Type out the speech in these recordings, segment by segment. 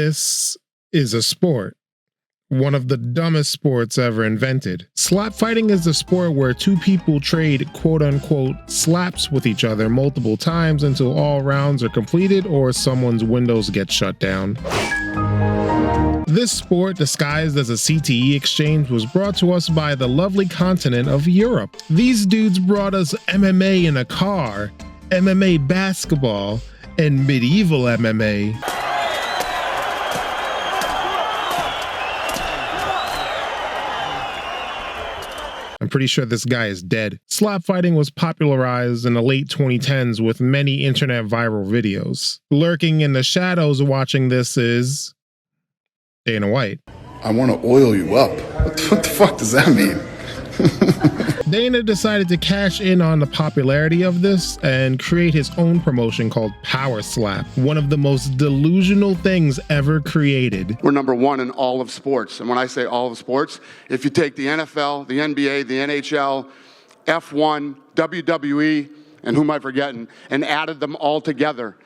This is a sport. One of the dumbest sports ever invented. Slap fighting is the sport where two people trade quote-unquote slaps with each other multiple times until all rounds are completed or someone's windows get shut down. This sport, disguised as a CTE exchange, was brought to us by the lovely continent of Europe. These dudes brought us MMA in a car, MMA basketball, and medieval MMA. I'm pretty sure this guy is dead. Slap fighting was popularized in the late 2010s with many internet viral videos. Lurking in the shadows watching this is Dana White. I want to oil you up. What the fuck does that mean? Dana decided to cash in on the popularity of this and create his own promotion called Power Slap, one of the most delusional things ever created. We're number one in all of sports. And when I say all of sports, if you take the NFL, the NBA, the NHL, F1, WWE, and who am I forgetting, and added them all together,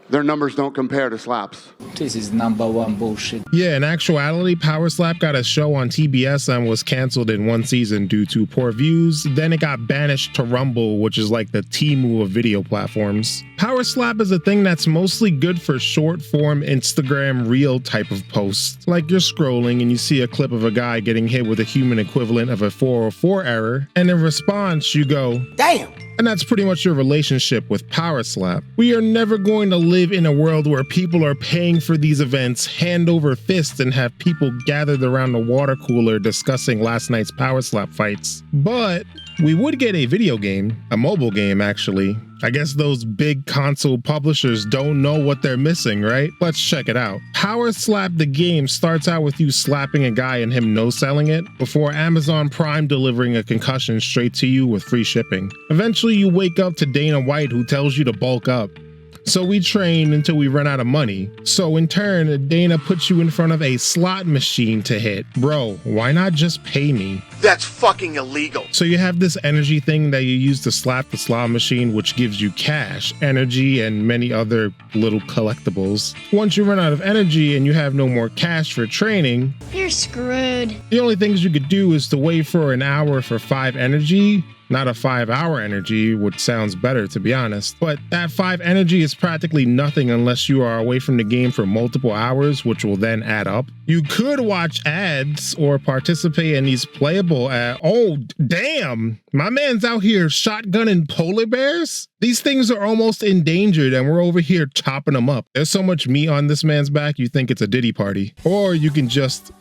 their numbers don't compare to slaps. This is number one bullshit. Yeah, in actuality, Power Slap got a show on TBS and was canceled in one season due to poor views. Then it got banished to Rumble, which is like the Temu of video platforms. Power Slap is a thing that's mostly good for short form Instagram reel type of posts. Like you're scrolling and you see a clip of a guy getting hit with a human equivalent of a 404 error, and in response you go, "Damn!" And that's pretty much your relationship with Power Slap. We are never going to live in a world where people are paying for these events hand over fist and have people gathered around the water cooler discussing last night's Power Slap fights. But we would get a video game, a mobile game actually. I guess those big console publishers don't know what they're missing, right? Let's check it out. Power Slap the game starts out with you slapping a guy and him no-selling it, before Amazon Prime delivering a concussion straight to you with free shipping. Eventually you wake up to Dana White, who tells you to bulk up. So we train until we run out of money. So in turn, Dana puts you in front of a slot machine to hit. Bro, why not just pay me? That's fucking illegal. So you have this energy thing that you use to slap the slot machine, which gives you cash, energy, and many other little collectibles. Once you run out of energy and you have no more cash for training, you're screwed. The only things you could do is to wait for an hour for 5 energy. Not a 5-hour energy, which sounds better to be honest, but that 5 energy is practically nothing unless you are away from the game for multiple hours, which will then add up. You could watch ads or participate in these playable ads. Oh, damn, my man's out here shotgunning polar bears? These things are almost endangered and we're over here chopping them up. There's so much meat on this man's back, you think it's a Diddy party. Or you can just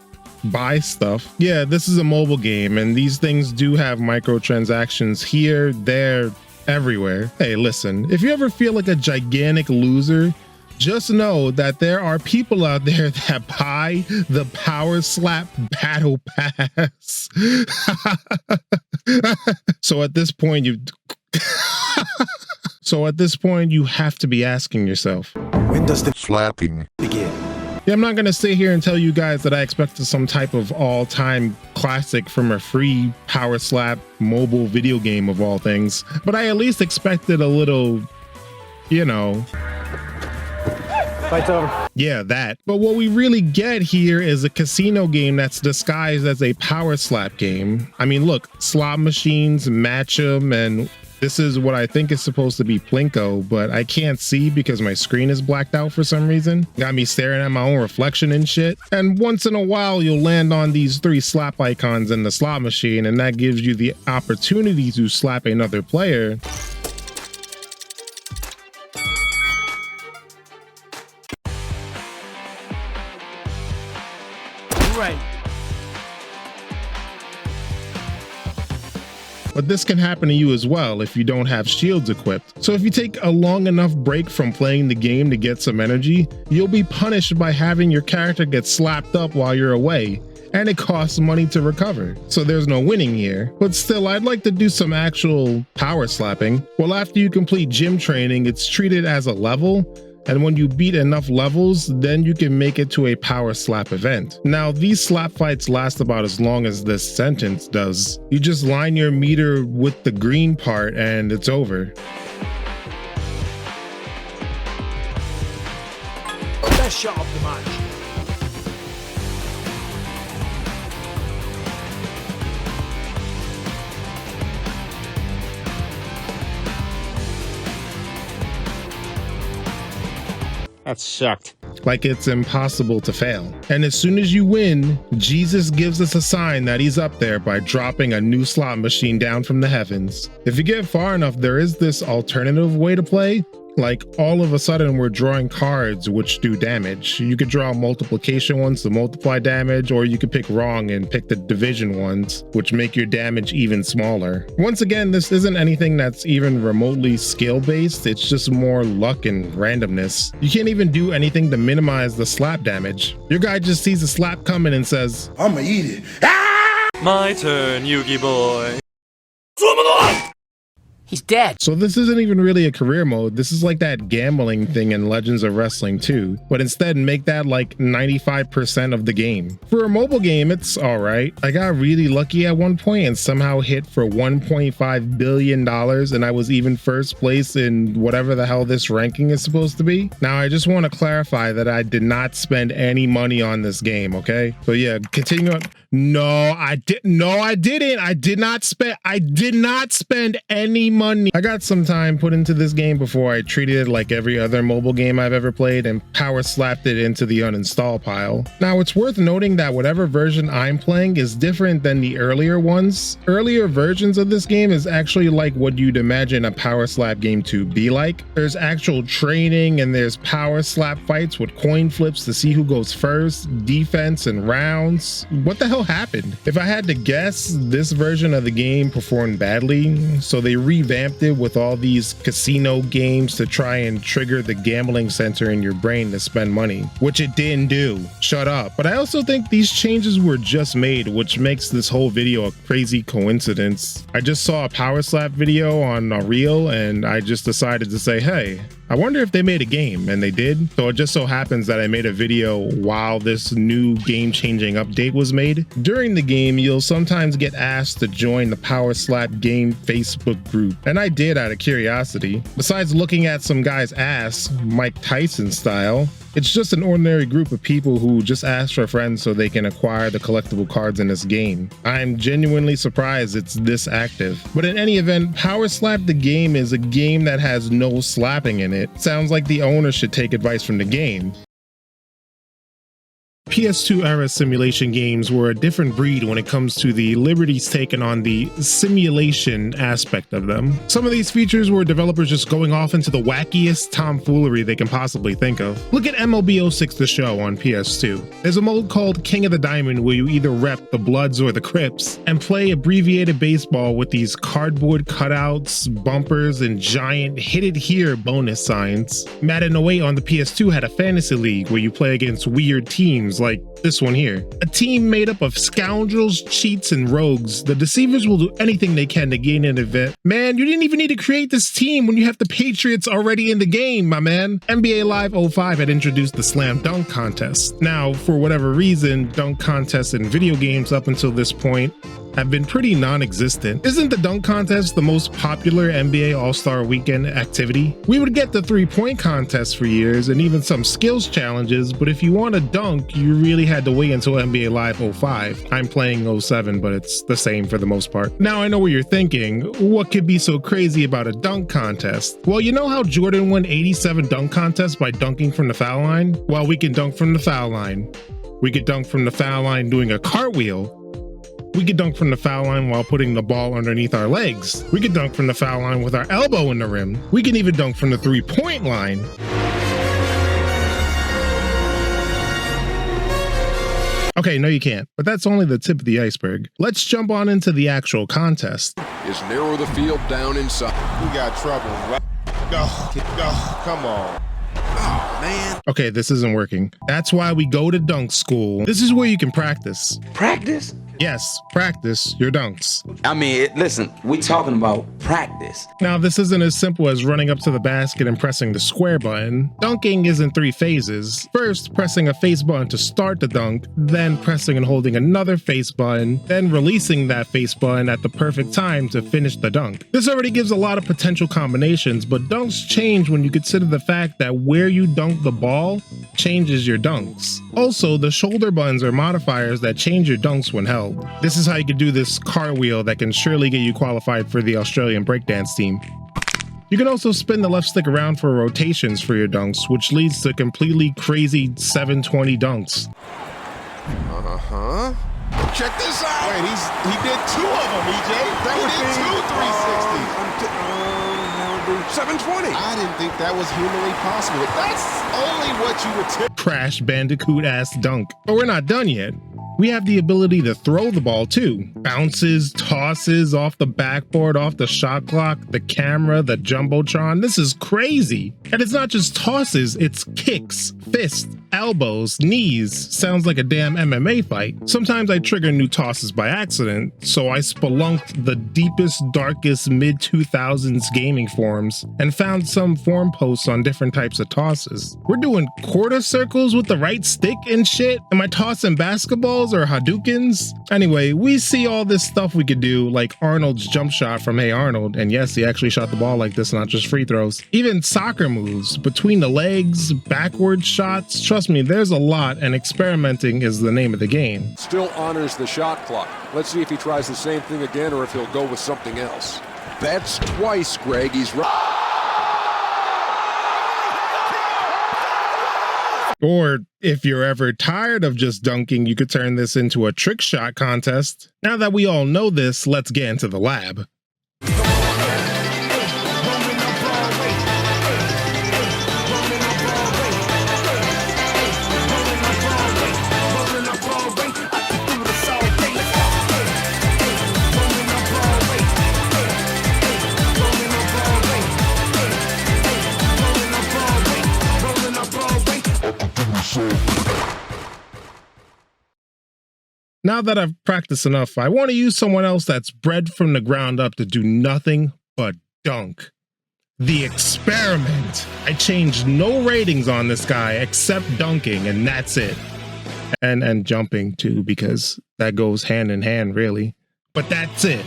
buy stuff. Yeah, this is a mobile game and these things do have microtransactions here, there, everywhere. Hey, listen, if you ever feel like a gigantic loser, just know that there are people out there that buy the Power Slap Battle Pass. So at this point you have to be asking yourself, when does the slapping begin? Yeah, I'm not going to sit here and tell you guys that I expected some type of all-time classic from a free Power Slap mobile video game of all things, but I at least expected a little, you know. Fight's over. Yeah, that. But what we really get here is a casino game that's disguised as a Power Slap game. I mean, look, slot machines, match 'em, and this is what I think is supposed to be Plinko, but I can't see because my screen is blacked out for some reason. Got me staring at my own reflection and shit. And once in a while, you'll land on these 3 slap icons in the slot machine, and that gives you the opportunity to slap another player. Right. But this can happen to you as well if you don't have shields equipped. So if you take a long enough break from playing the game to get some energy, you'll be punished by having your character get slapped up while you're away, and it costs money to recover. So there's no winning here. But still, I'd like to do some actual power slapping. Well, after you complete gym training, it's treated as a level, and when you beat enough levels, then you can make it to a Power Slap event. Now, these slap fights last about as long as this sentence does. You just line your meter with the green part and it's over. Best shot of the match. That sucked. Like it's impossible to fail. And as soon as you win, Jesus gives us a sign that he's up there by dropping a new slot machine down from the heavens. If you get far enough, there is this alternative way to play. Like all of a sudden we're drawing cards which do damage. You could draw multiplication ones to multiply damage, or you could pick wrong and pick the division ones, which make your damage even smaller. Once again, this isn't anything that's even remotely skill based, it's just more luck and randomness. You can't even do anything to minimize the slap damage. Your guy just sees a slap coming and says, I'ma eat it. Ah! My turn, Yugi boy. He's dead. so this isn't even really a career mode. This is like that gambling thing in Legends of Wrestling 2, but instead make that like 95% of the game. For a mobile game, it's alright. I got really lucky at one point and somehow hit for $1.5 billion, and I was even first place in whatever the hell this ranking is supposed to be. Now, I just want to clarify that I did not spend any money on this game, okay? So yeah, continue on. No, I didn't. I did not spend any money. I got some time put into this game before I treated it like every other mobile game I've ever played and power slapped it into the uninstall pile. Now, it's worth noting that whatever version I'm playing is different than the earlier ones. Earlier versions of this game is actually like what you'd imagine a power slap game to be like. There's actual training and there's power slap fights with coin flips to see who goes first, defense and rounds. What the hell happened? If I had to guess, this version of the game performed badly, so they revamped it with all these casino games to try and trigger the gambling center in your brain to spend money, which it didn't do. Shut up. But I also think these changes were just made, which makes this whole video a crazy coincidence. I just saw a power slap video on a reel and I just decided to say, hey, I wonder if they made a game, and they did. So it just so happens that I made a video while this new game-changing update was made. During the game, you'll sometimes get asked to join the Power Slap Game Facebook group, and I did out of curiosity. Besides looking at some guy's ass, Mike Tyson style, it's just an ordinary group of people who just ask for friends so they can acquire the collectible cards in this game. I'm genuinely surprised it's this active. But in any event, Power Slap the Game is a game that has no slapping in it. Sounds like the owner should take advice from the game. PS2 era simulation games were a different breed when it comes to the liberties taken on the simulation aspect of them. Some of these features were developers just going off into the wackiest tomfoolery they can possibly think of. Look at MLB 06 The Show on PS2. There's a mode called King of the Diamond where you either rep the Bloods or the Crips and play abbreviated baseball with these cardboard cutouts, bumpers, and giant hit it here bonus signs. Madden 08 on the PS2 had a fantasy league where you play against weird teams like this one here. A team made up of scoundrels, cheats, and rogues. The deceivers will do anything they can to gain an event. Man, you didn't even need to create this team when you have the Patriots already in the game, my man. NBA Live 05 had introduced the Slam Dunk Contest. Now, for whatever reason, dunk contests in video games up until this point have been pretty non-existent. Isn't the dunk contest the most popular NBA All-Star Weekend activity? We would get the three-point contest for years and even some skills challenges, but if you want to dunk, you really had to wait until NBA Live 05. I'm playing 07, but it's the same for the most part. Now I know what you're thinking. What could be so crazy about a dunk contest? Well, you know how Jordan won 87 dunk contests by dunking from the foul line? Well, we can dunk from the foul line. We could dunk from the foul line doing a cartwheel. We could dunk from the foul line while putting the ball underneath our legs. We could dunk from the foul line with our elbow in the rim. We can even dunk from the three-point line. Okay, no you can't, but that's only the tip of the iceberg. Let's jump on into the actual contest. Is narrow the field down inside. We got trouble, right? Go, come on. Oh, man. Okay, this isn't working. That's why we go to dunk school. This is where you can practice. Practice? Yes, practice your dunks. I mean, listen, we talking about practice. Now, this isn't as simple as running up to the basket and pressing the square button. Dunking is in 3 phases. First, pressing a face button to start the dunk, then pressing and holding another face button, then releasing that face button at the perfect time to finish the dunk. This already gives a lot of potential combinations, but dunks change when you consider the fact that where you dunk the ball changes your dunks. Also, the shoulder buttons are modifiers that change your dunks when held. This is how you can do this cartwheel that can surely get you qualified for the Australian breakdance team. You can also spin the left stick around for rotations for your dunks, which leads to completely crazy 720 dunks. Uh-huh. Check this out. Wait, he did 2 of them, EJ. That he would did be 2 360s. 720. I didn't think that was humanly possible. That's only what you would tip. Crash Bandicoot ass dunk. But we're not done yet. We have the ability to throw the ball too. Bounces, tosses off the backboard, off the shot clock, the camera, the Jumbotron. This is crazy. And it's not just tosses, it's kicks, fists, elbows, knees. Sounds like a damn MMA fight. Sometimes I trigger new tosses by accident, so I spelunked the deepest, darkest mid-2000s gaming forums and found some forum posts on different types of tosses. We're doing quarter circles with the right stick and shit. Am I tossing basketballs or Hadoukens? Anyway, we see all this stuff we could do, like Arnold's jump shot from Hey Arnold, and yes, he actually shot the ball like this, not just free throws. Even soccer moves, between the legs, backward shots. Trust me, there's a lot, and experimenting is the name of the game. Still honors the shot clock. Let's see if he tries the same thing again or if he'll go with something else. That's twice, Greg. He's right. Or if you're ever tired of just dunking, you could turn this into a trick shot contest. Now that we all know this, let's get into the lab. Now that I've practiced enough, I want to use someone else that's bred from the ground up to do nothing but dunk. The Experiment. I changed no ratings on this guy except dunking, and that's it. And jumping too, because that goes hand in hand, really. But that's it.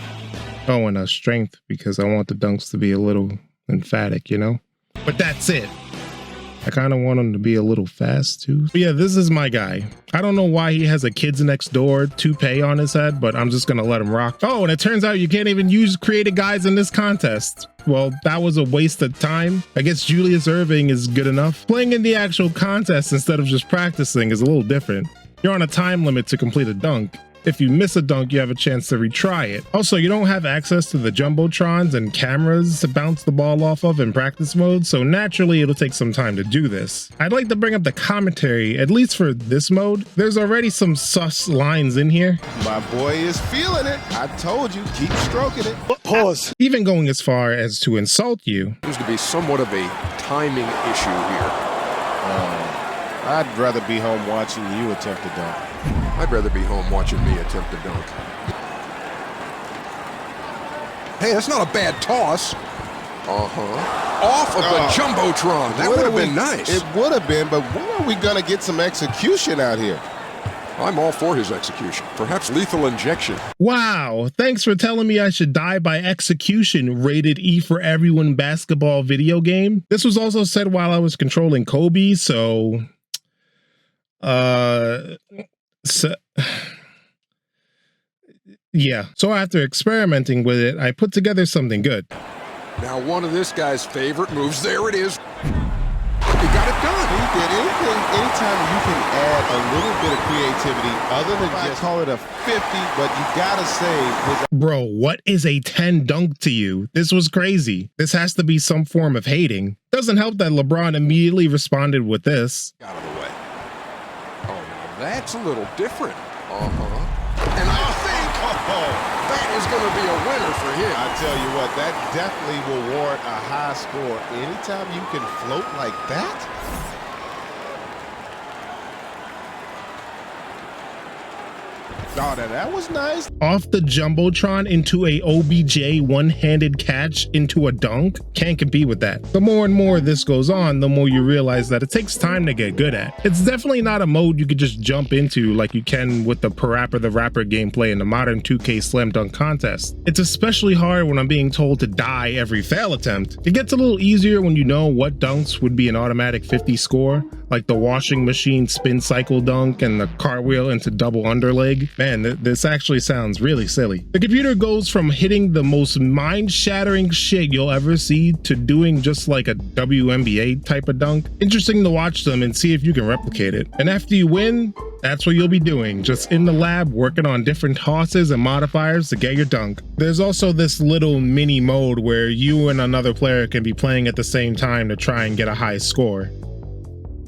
Oh, and strength, because I want the dunks to be a little emphatic, you know? But that's it. I kind of want him to be a little fast too. But yeah, this is my guy. I don't know why he has a Kids Next Door toupee on his head, but I'm just gonna let him rock. Oh, and it turns out you can't even use created guys in this contest. Well, that was a waste of time. I guess Julius Erving is good enough. Playing in the actual contest instead of just practicing is a little different. You're on a time limit to complete a dunk. If you miss a dunk, you have a chance to retry it. Also, you don't have access to the Jumbotrons and cameras to bounce the ball off of in practice mode, so naturally it'll take some time to do this. I'd like to bring up the commentary, at least for this mode. There's already some sus lines in here. My boy is feeling it. I told you, keep stroking it. Pause. Even going as far as to insult you. Seems to be somewhat of a timing issue here. I'd rather be home watching you attempt to dunk. I'd rather be home watching me attempt to dunk. Hey, that's not a bad toss. Off of the Jumbotron. That would have been nice. It would have been, but when are we going to get some execution out here? I'm all for his execution. Perhaps lethal injection. Wow, thanks for telling me I should die by execution, rated E for everyone basketball video game. This was also said while I was controlling Kobe, so... yeah, so after experimenting with it, I put together something good. Now one of this guy's favorite moves, there it is. He got it done. He did anytime you can add a little bit of creativity other than just call it a 50, but you gotta say... Bro, what is a 10 dunk to you? This was crazy. This has to be some form of hating. Doesn't help that LeBron immediately responded with this. Out of the way. That's a little different. And I think that is going to be a winner for him. I tell you what, that definitely will warrant a high score. Anytime you can float like that. Oh, that was nice. Off the Jumbotron into a OBJ one-handed catch into a dunk. Can't compete with that. The more and more this goes on, the more you realize that it takes time to get good at. It's definitely not a mode you could just jump into like you can with the Parappa the Rapper gameplay in the modern 2K Slam Dunk contest. It's especially hard when I'm being told to die every fail attempt. It gets a little easier when you know what dunks would be an automatic 50 score, like the washing machine spin cycle dunk and the cartwheel into double underleg. Man, this actually sounds really silly. The computer goes from hitting the most mind-shattering shit you'll ever see to doing just like a WNBA type of dunk. Interesting to watch them and see if you can replicate it. And after you win, that's what you'll be doing, just in the lab working on different tosses and modifiers to get your dunk. There's also this little mini mode where you and another player can be playing at the same time to try and get a high score.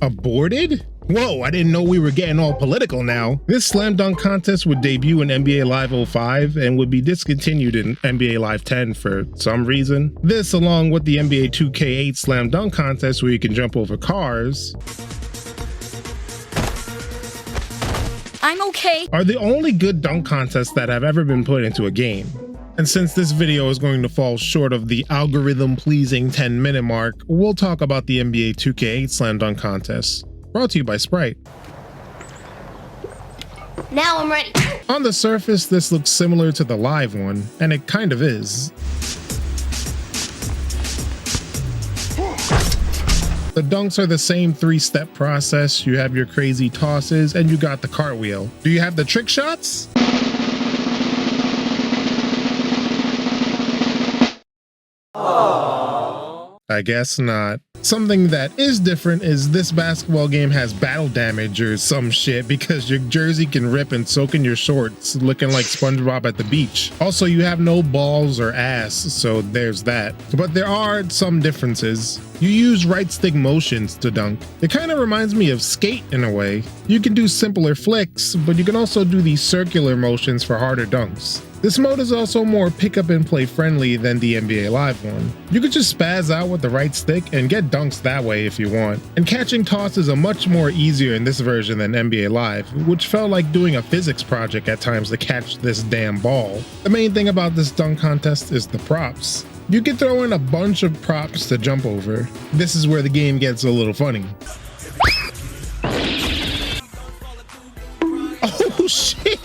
Aborted? Whoa, I didn't know we were getting all political now. This slam dunk contest would debut in NBA Live 05 and would be discontinued in NBA Live 10 for some reason. This, along with the NBA 2K8 slam dunk contest where you can jump over cars, I'm okay, are the only good dunk contests that have ever been put into a game. And since this video is going to fall short of the algorithm-pleasing 10-minute mark, we'll talk about the NBA 2K8 slam dunk contest. Brought to you by Sprite. now I'm ready. On the surface, this looks similar to the live one, and it kind of is. The dunks are the same 3-step process. You have your crazy tosses and you got the cartwheel. Do you have the trick shots? I guess not. Something that is different is this basketball game has battle damage or some shit because your jersey can rip and soak in your shorts, looking like SpongeBob at the beach. Also, you have no balls or ass, so there's that. But there are some differences. You use right stick motions to dunk. It kind of reminds me of skate in a way. You can do simpler flicks, but you can also do these circular motions for harder dunks. This mode is also more pick up and play friendly than the NBA Live one. You could just spaz out with the right stick and get dunks that way if you want. And catching tosses are much more easier in this version than NBA Live, which felt like doing a physics project at times to catch this damn ball. The main thing about this dunk contest is the props. You can throw in a bunch of props to jump over. This is where the game gets a little funny. Oh shit!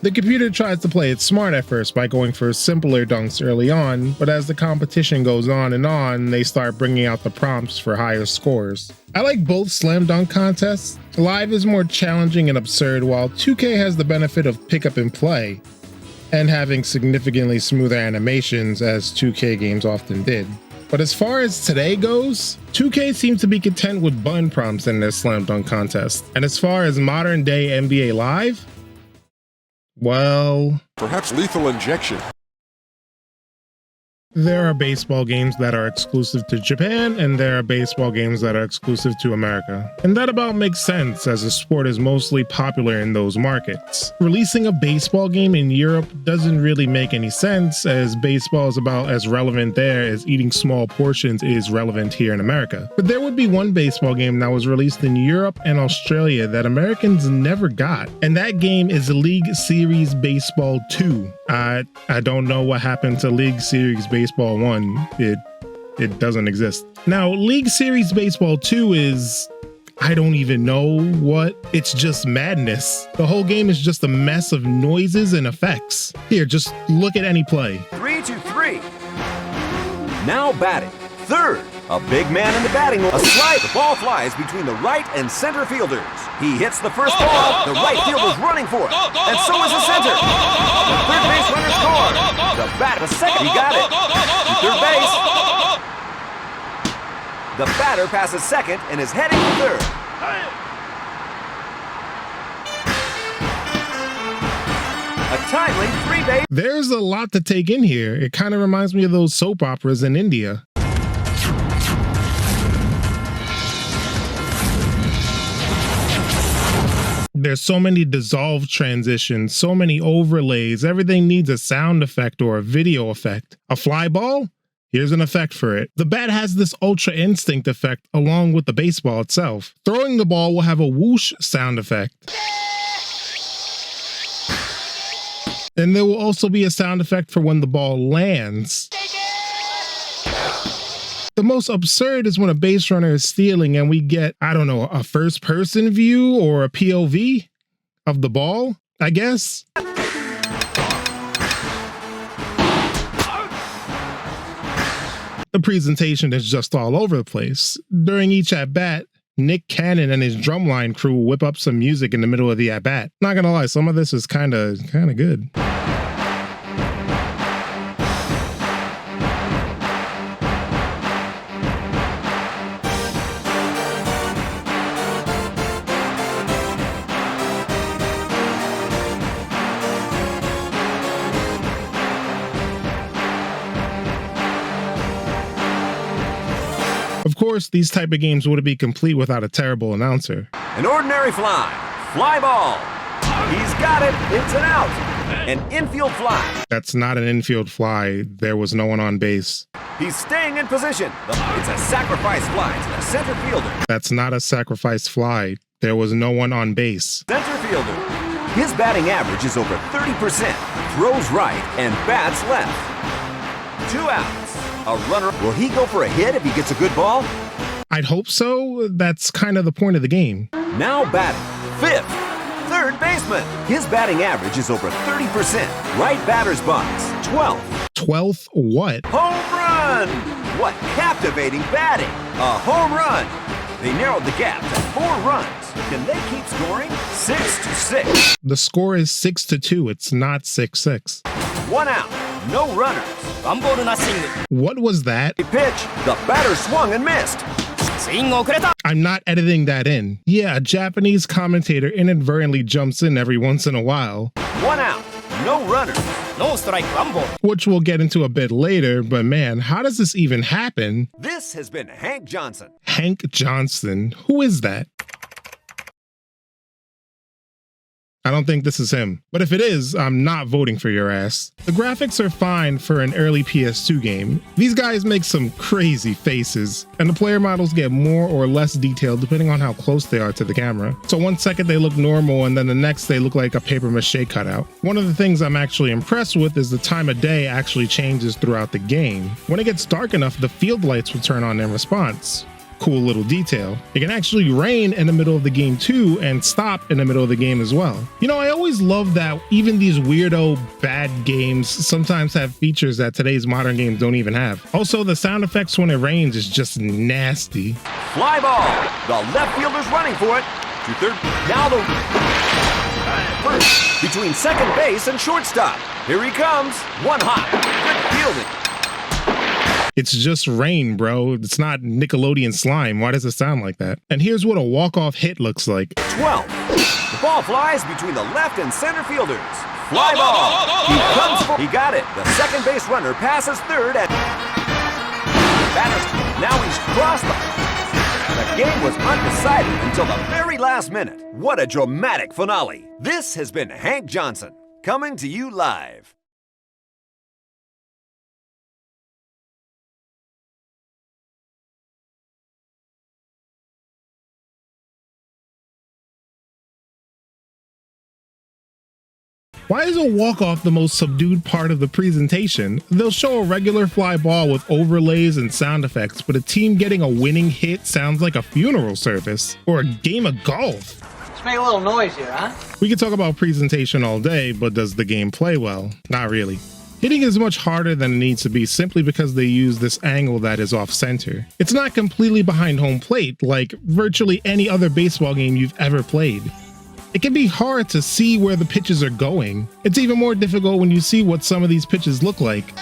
The computer tries to play it smart at first by going for simpler dunks early on, but as the competition goes on, they start bringing out the prompts for higher scores. I like both slam dunk contests. Live is more challenging and absurd, while 2K has the benefit of pick up and play, and having significantly smoother animations as 2K games often did. But as far as today goes, 2K seems to be content with button prompts in their slam dunk contest. And as far as modern day NBA Live, well, Perhaps lethal injection. there are baseball games that are exclusive to Japan, and there are baseball games that are exclusive to America. And that about makes sense, as the sport is mostly popular in those markets. Releasing a baseball game in Europe doesn't really make any sense, as baseball is about as relevant there as eating small portions is relevant here in America. But there would be one baseball game that was released in Europe and Australia that Americans never got, and that game is League Series Baseball 2. I don't know what happened to League Series Baseball 1. It doesn't exist. Now, League Series Baseball 2 is, I don't even know what. It's just madness. The whole game is just a mess of noises and effects. Here, just look at any play. 3-2-3. Now batting. Third, a big man in the batting line. A slide. The ball flies between the right and center fielders. He hits the first ball. The right fielder's running for it. And so is the center. The third base runner scored. The bat, the second, he got it. To third base. The batter passes second and is heading to third. A timely 3-base. There's a lot to take in here. It kind of reminds me of those soap operas in India. There's so many dissolve transitions, so many overlays. Everything needs a sound effect or a video effect. A fly ball? Here's an effect for it. The bat has this ultra instinct effect along with the baseball itself. Throwing the ball will have a whoosh sound effect. And there will also be a sound effect for when the ball lands. The most absurd is when a base runner is stealing and we get, I don't know, a first person view or a POV of the ball, I guess. The presentation is just all over the place. During each at bat, Nick Cannon and his drumline crew whip up some music in the middle of the at-bat. Not gonna lie, some of this is kind of good. Of course, these type of games wouldn't be complete without a terrible announcer. An ordinary fly ball. He's got it, it's an out. An infield fly. That's not an infield fly. There was no one on base. He's staying in position. It's a sacrifice fly to the center fielder. That's not a sacrifice fly. There was no one on base. Center fielder. His batting average is over 30%. Throws right and bats left. 2 outs. A runner. Will he go for a hit if he gets a good ball? I'd hope so. That's kind of the point of the game. Now batting. 5th. Third baseman. His batting average is over 30%. Right batter's box. 12th. 12th what? Home run! What captivating batting. A home run. They narrowed the gap to 4 runs. Can they keep scoring? 6-6. The score is 6-2. It's not 6-6. 1 out. No runners. What was that? A pitch. The batter swung and missed. I'm not editing that in. Yeah, a Japanese commentator inadvertently jumps in every once in a while. 1 out. No runners. No strike. 1 ball. Which we'll get into a bit later, but man, how does this even happen? This has been Hank Johnson. Hank Johnson? Who is that? I don't think this is him. But if it is, I'm not voting for your ass. The graphics are fine for an early PS2 game. These guys make some crazy faces, and the player models get more or less detailed depending on how close they are to the camera. So 1 second they look normal, and then the next they look like a paper mache cutout. One of the things I'm actually impressed with is the time of day actually changes throughout the game. When it gets dark enough, the field lights will turn on in response. Cool little detail. It can actually rain in the middle of the game too, and stop in the middle of the game as well. You know, I always love that even these weirdo bad games sometimes have features that today's modern games don't even have. Also, the sound effects when it rains is just nasty. Fly ball. The left fielder's running for it. To third. Now the first between second base and shortstop. Here he comes. 1 hop. Good fielding. It's just rain, bro. It's not Nickelodeon slime. Why does it sound like that? And here's what a walk-off hit looks like. 12. The ball flies between the left and center fielders. Fly ball. He comes for. He got it. The second base runner passes third and batters. Now he's crossed the game was undecided until the very last minute. What a dramatic finale. This has been Hank Johnson, coming to you live. Why is a walk-off the most subdued part of the presentation? They'll show a regular fly ball with overlays and sound effects, but a team getting a winning hit sounds like a funeral service or a game of golf. Let's make a little noise here, huh? We could talk about presentation all day, but does the game play well? Not really. Hitting is much harder than it needs to be simply because they use this angle that is off-center. It's not completely behind home plate like virtually any other baseball game you've ever played. It can be hard to see where the pitches are going. It's even more difficult when you see what some of these pitches look like.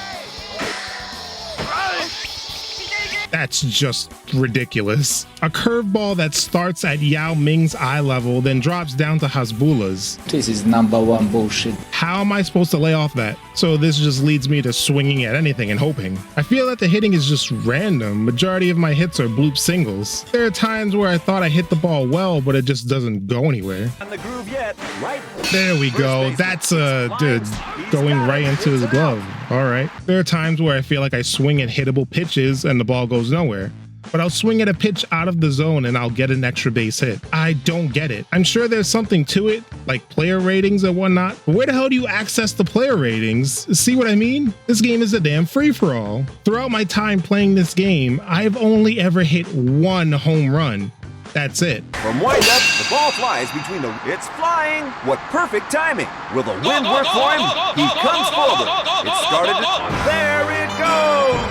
That's just ridiculous. A curveball that starts at Yao Ming's eye level, then drops down to Hasbulla's. This is #1 bullshit. How am I supposed to lay off that? So this just leads me to swinging at anything and hoping. I feel that the hitting is just random. Majority of my hits are bloop singles. There are times where I thought I hit the ball well, but it just doesn't go anywhere. On the groove yet. Right. There we go. That's dude, going right into his glove. All right. There are times where I feel like I swing at hittable pitches and the ball goes nowhere. But I'll swing at a pitch out of the zone and I'll get an extra base hit. I don't get it. I'm sure there's something to it, like player ratings and whatnot. But where the hell do you access the player ratings? See what I mean? This game is a damn free-for-all. Throughout my time playing this game, I've only ever hit 1 home run. That's it. From wind up, the ball flies between the... It's flying! What perfect timing! Will the wind work for him? He comes forward. It started... There it goes!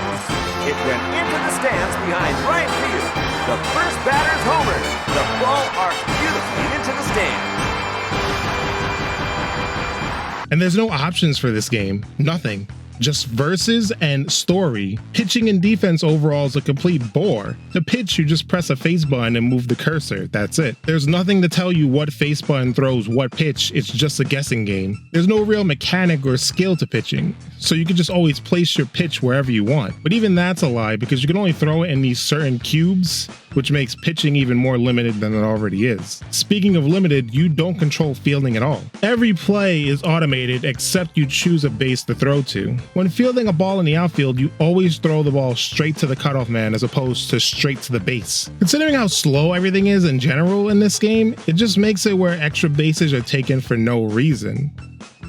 It went into the stands behind right field. The first batter's homer. And there's no options for this game. Nothing. Just verses and story. Pitching and defense overall is a complete bore. To pitch, you just press a face button and move the cursor. That's it. There's nothing to tell you what face button throws what pitch. It's just a guessing game. There's no real mechanic or skill to pitching, so you can just always place your pitch wherever you want. But even that's a lie, because you can only throw it in these certain cubes, which makes pitching even more limited than it already is. Speaking of limited, you don't control fielding at all. Every play is automated except you choose a base to throw to. When fielding a ball in the outfield, you always throw the ball straight to the cutoff man as opposed to straight to the base. Considering how slow everything is in general in this game, it just makes it where extra bases are taken for no reason.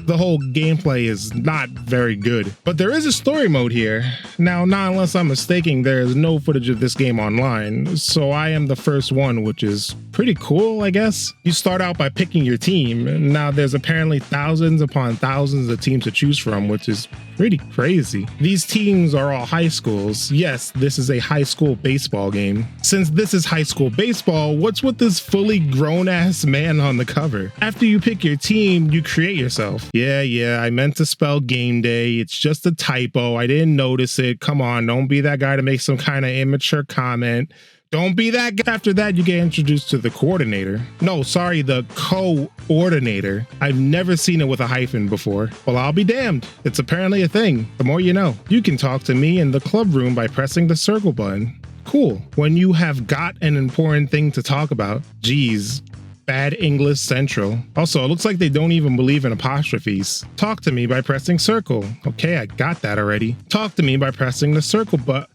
The whole gameplay is not very good, but there is a story mode here. Now, not unless I'm mistaken, there is no footage of this game online, so I am the first one, which is pretty cool, I guess. You start out by picking your team. Now, there's apparently thousands upon thousands of teams to choose from, which is pretty crazy. These teams are all high schools. Yes, this is a high school baseball game. Since this is high school baseball, what's with this fully grown-ass man on the cover? After you pick your team, you create yourself. Yeah, I meant to spell game day. It's just a typo. I didn't notice it. Come on, don't be that guy to make some kind of immature comment. Don't be that guy. After that, you get introduced to the coordinator. No, sorry, the co-ordinator. I've never seen it with a hyphen before. Well, I'll be damned. It's apparently a thing. The more you know. You can talk to me in the club room by pressing the circle button. Cool. When you have got an important thing to talk about. Geez. Bad English Central. Also, it looks like they don't even believe in apostrophes. Talk to me by pressing circle. Okay, I got that already. Talk to me by pressing the circle, but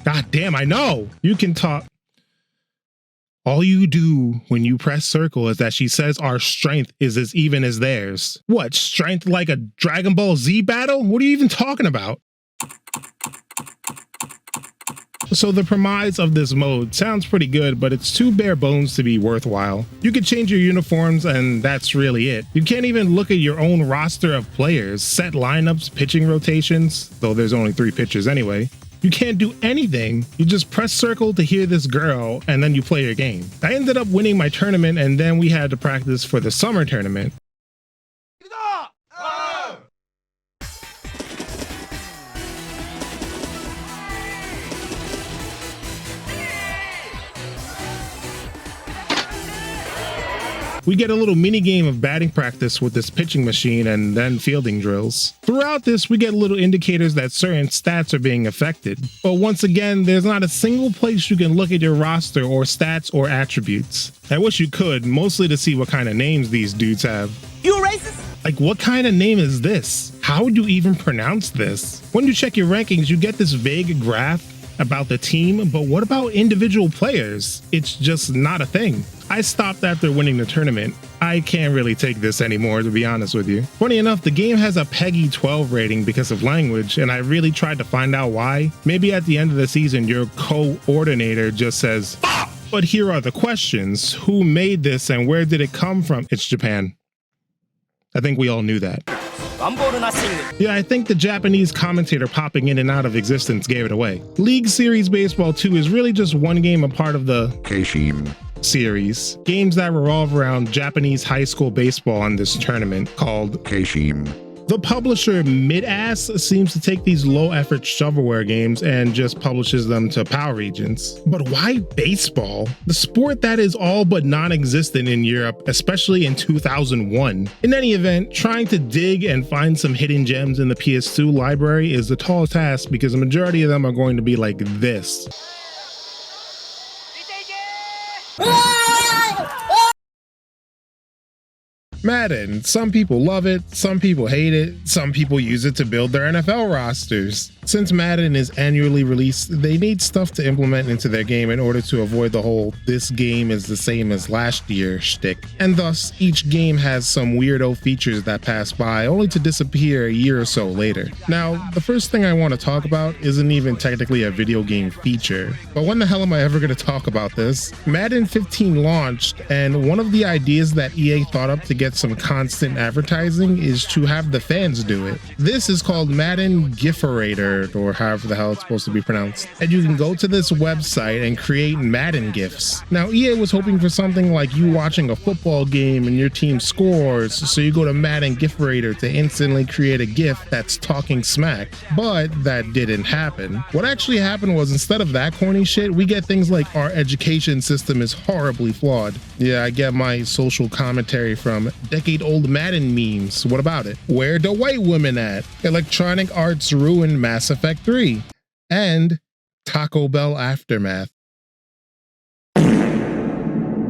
god damn, I know. You can talk. All you do when you press circle is that she says our strength is as even as theirs. What, strength like a Dragon Ball Z battle? What are you even talking about? So the premise of this mode sounds pretty good, but it's too bare bones to be worthwhile. You can change your uniforms and that's really it. You can't even look at your own roster of players, set lineups, pitching rotations, though there's only 3 pitchers anyway. You can't do anything. You just press circle to hear this girl and then you play your game. I ended up winning my tournament and then we had to practice for the summer tournament. We get a little mini game of batting practice with this pitching machine and then fielding drills. Throughout this, we get little indicators that certain stats are being affected. But once again, there's not a single place you can look at your roster or stats or attributes. I wish you could, mostly to see what kind of names these dudes have. You a racist? Like, what kind of name is this? How would you even pronounce this? When you check your rankings, you get this vague graph about the team, but what about individual players? It's just not a thing. I stopped after winning the tournament. I can't really take this anymore, to be honest with you. Funny enough, the game has a PEGI 12 rating because of language, and I really tried to find out why. Maybe at the end of the season, your co-ordinator just says, "Fuck!" But here are the questions. Who made this and where did it come from? It's Japan. I think we all knew that. Yeah, I think the Japanese commentator popping in and out of existence gave it away. League Series Baseball 2 is really just one game a part of the Keishin series. Games that revolve around Japanese high school baseball on this tournament called Keishin. The publisher Mid-Ass seems to take these low-effort shovelware games and just publishes them to PAL regions. But why baseball? The sport that is all but non-existent in Europe, especially in 2001. In any event, trying to dig and find some hidden gems in the PS2 library is a tall task because the majority of them are going to be like this. Madden. Some people love it, some people hate it, some people use it to build their NFL rosters. Since Madden is annually released, they need stuff to implement into their game in order to avoid the whole "this game is the same as last year" shtick. And thus, each game has some weirdo features that pass by only to disappear a year or so later. Now, the first thing I want to talk about isn't even technically a video game feature, but when the hell am I ever going to talk about this? Madden 15 launched, and one of the ideas that EA thought up to get get some constant advertising is to have the fans do it. This is called Madden Giferator, or however the hell it's supposed to be pronounced. And you can go to this website and create Madden GIFs. Now, EA was hoping for something like you watching a football game and your team scores, so you go to Madden Giferator to instantly create a GIF that's talking smack. But that didn't happen. What actually happened was, instead of that corny shit, we get things like our education system is horribly flawed. Yeah, I get my social commentary from decade-old Madden memes. What about it? Where the white women at? Electronic Arts ruined Mass Effect 3. And Taco Bell Aftermath.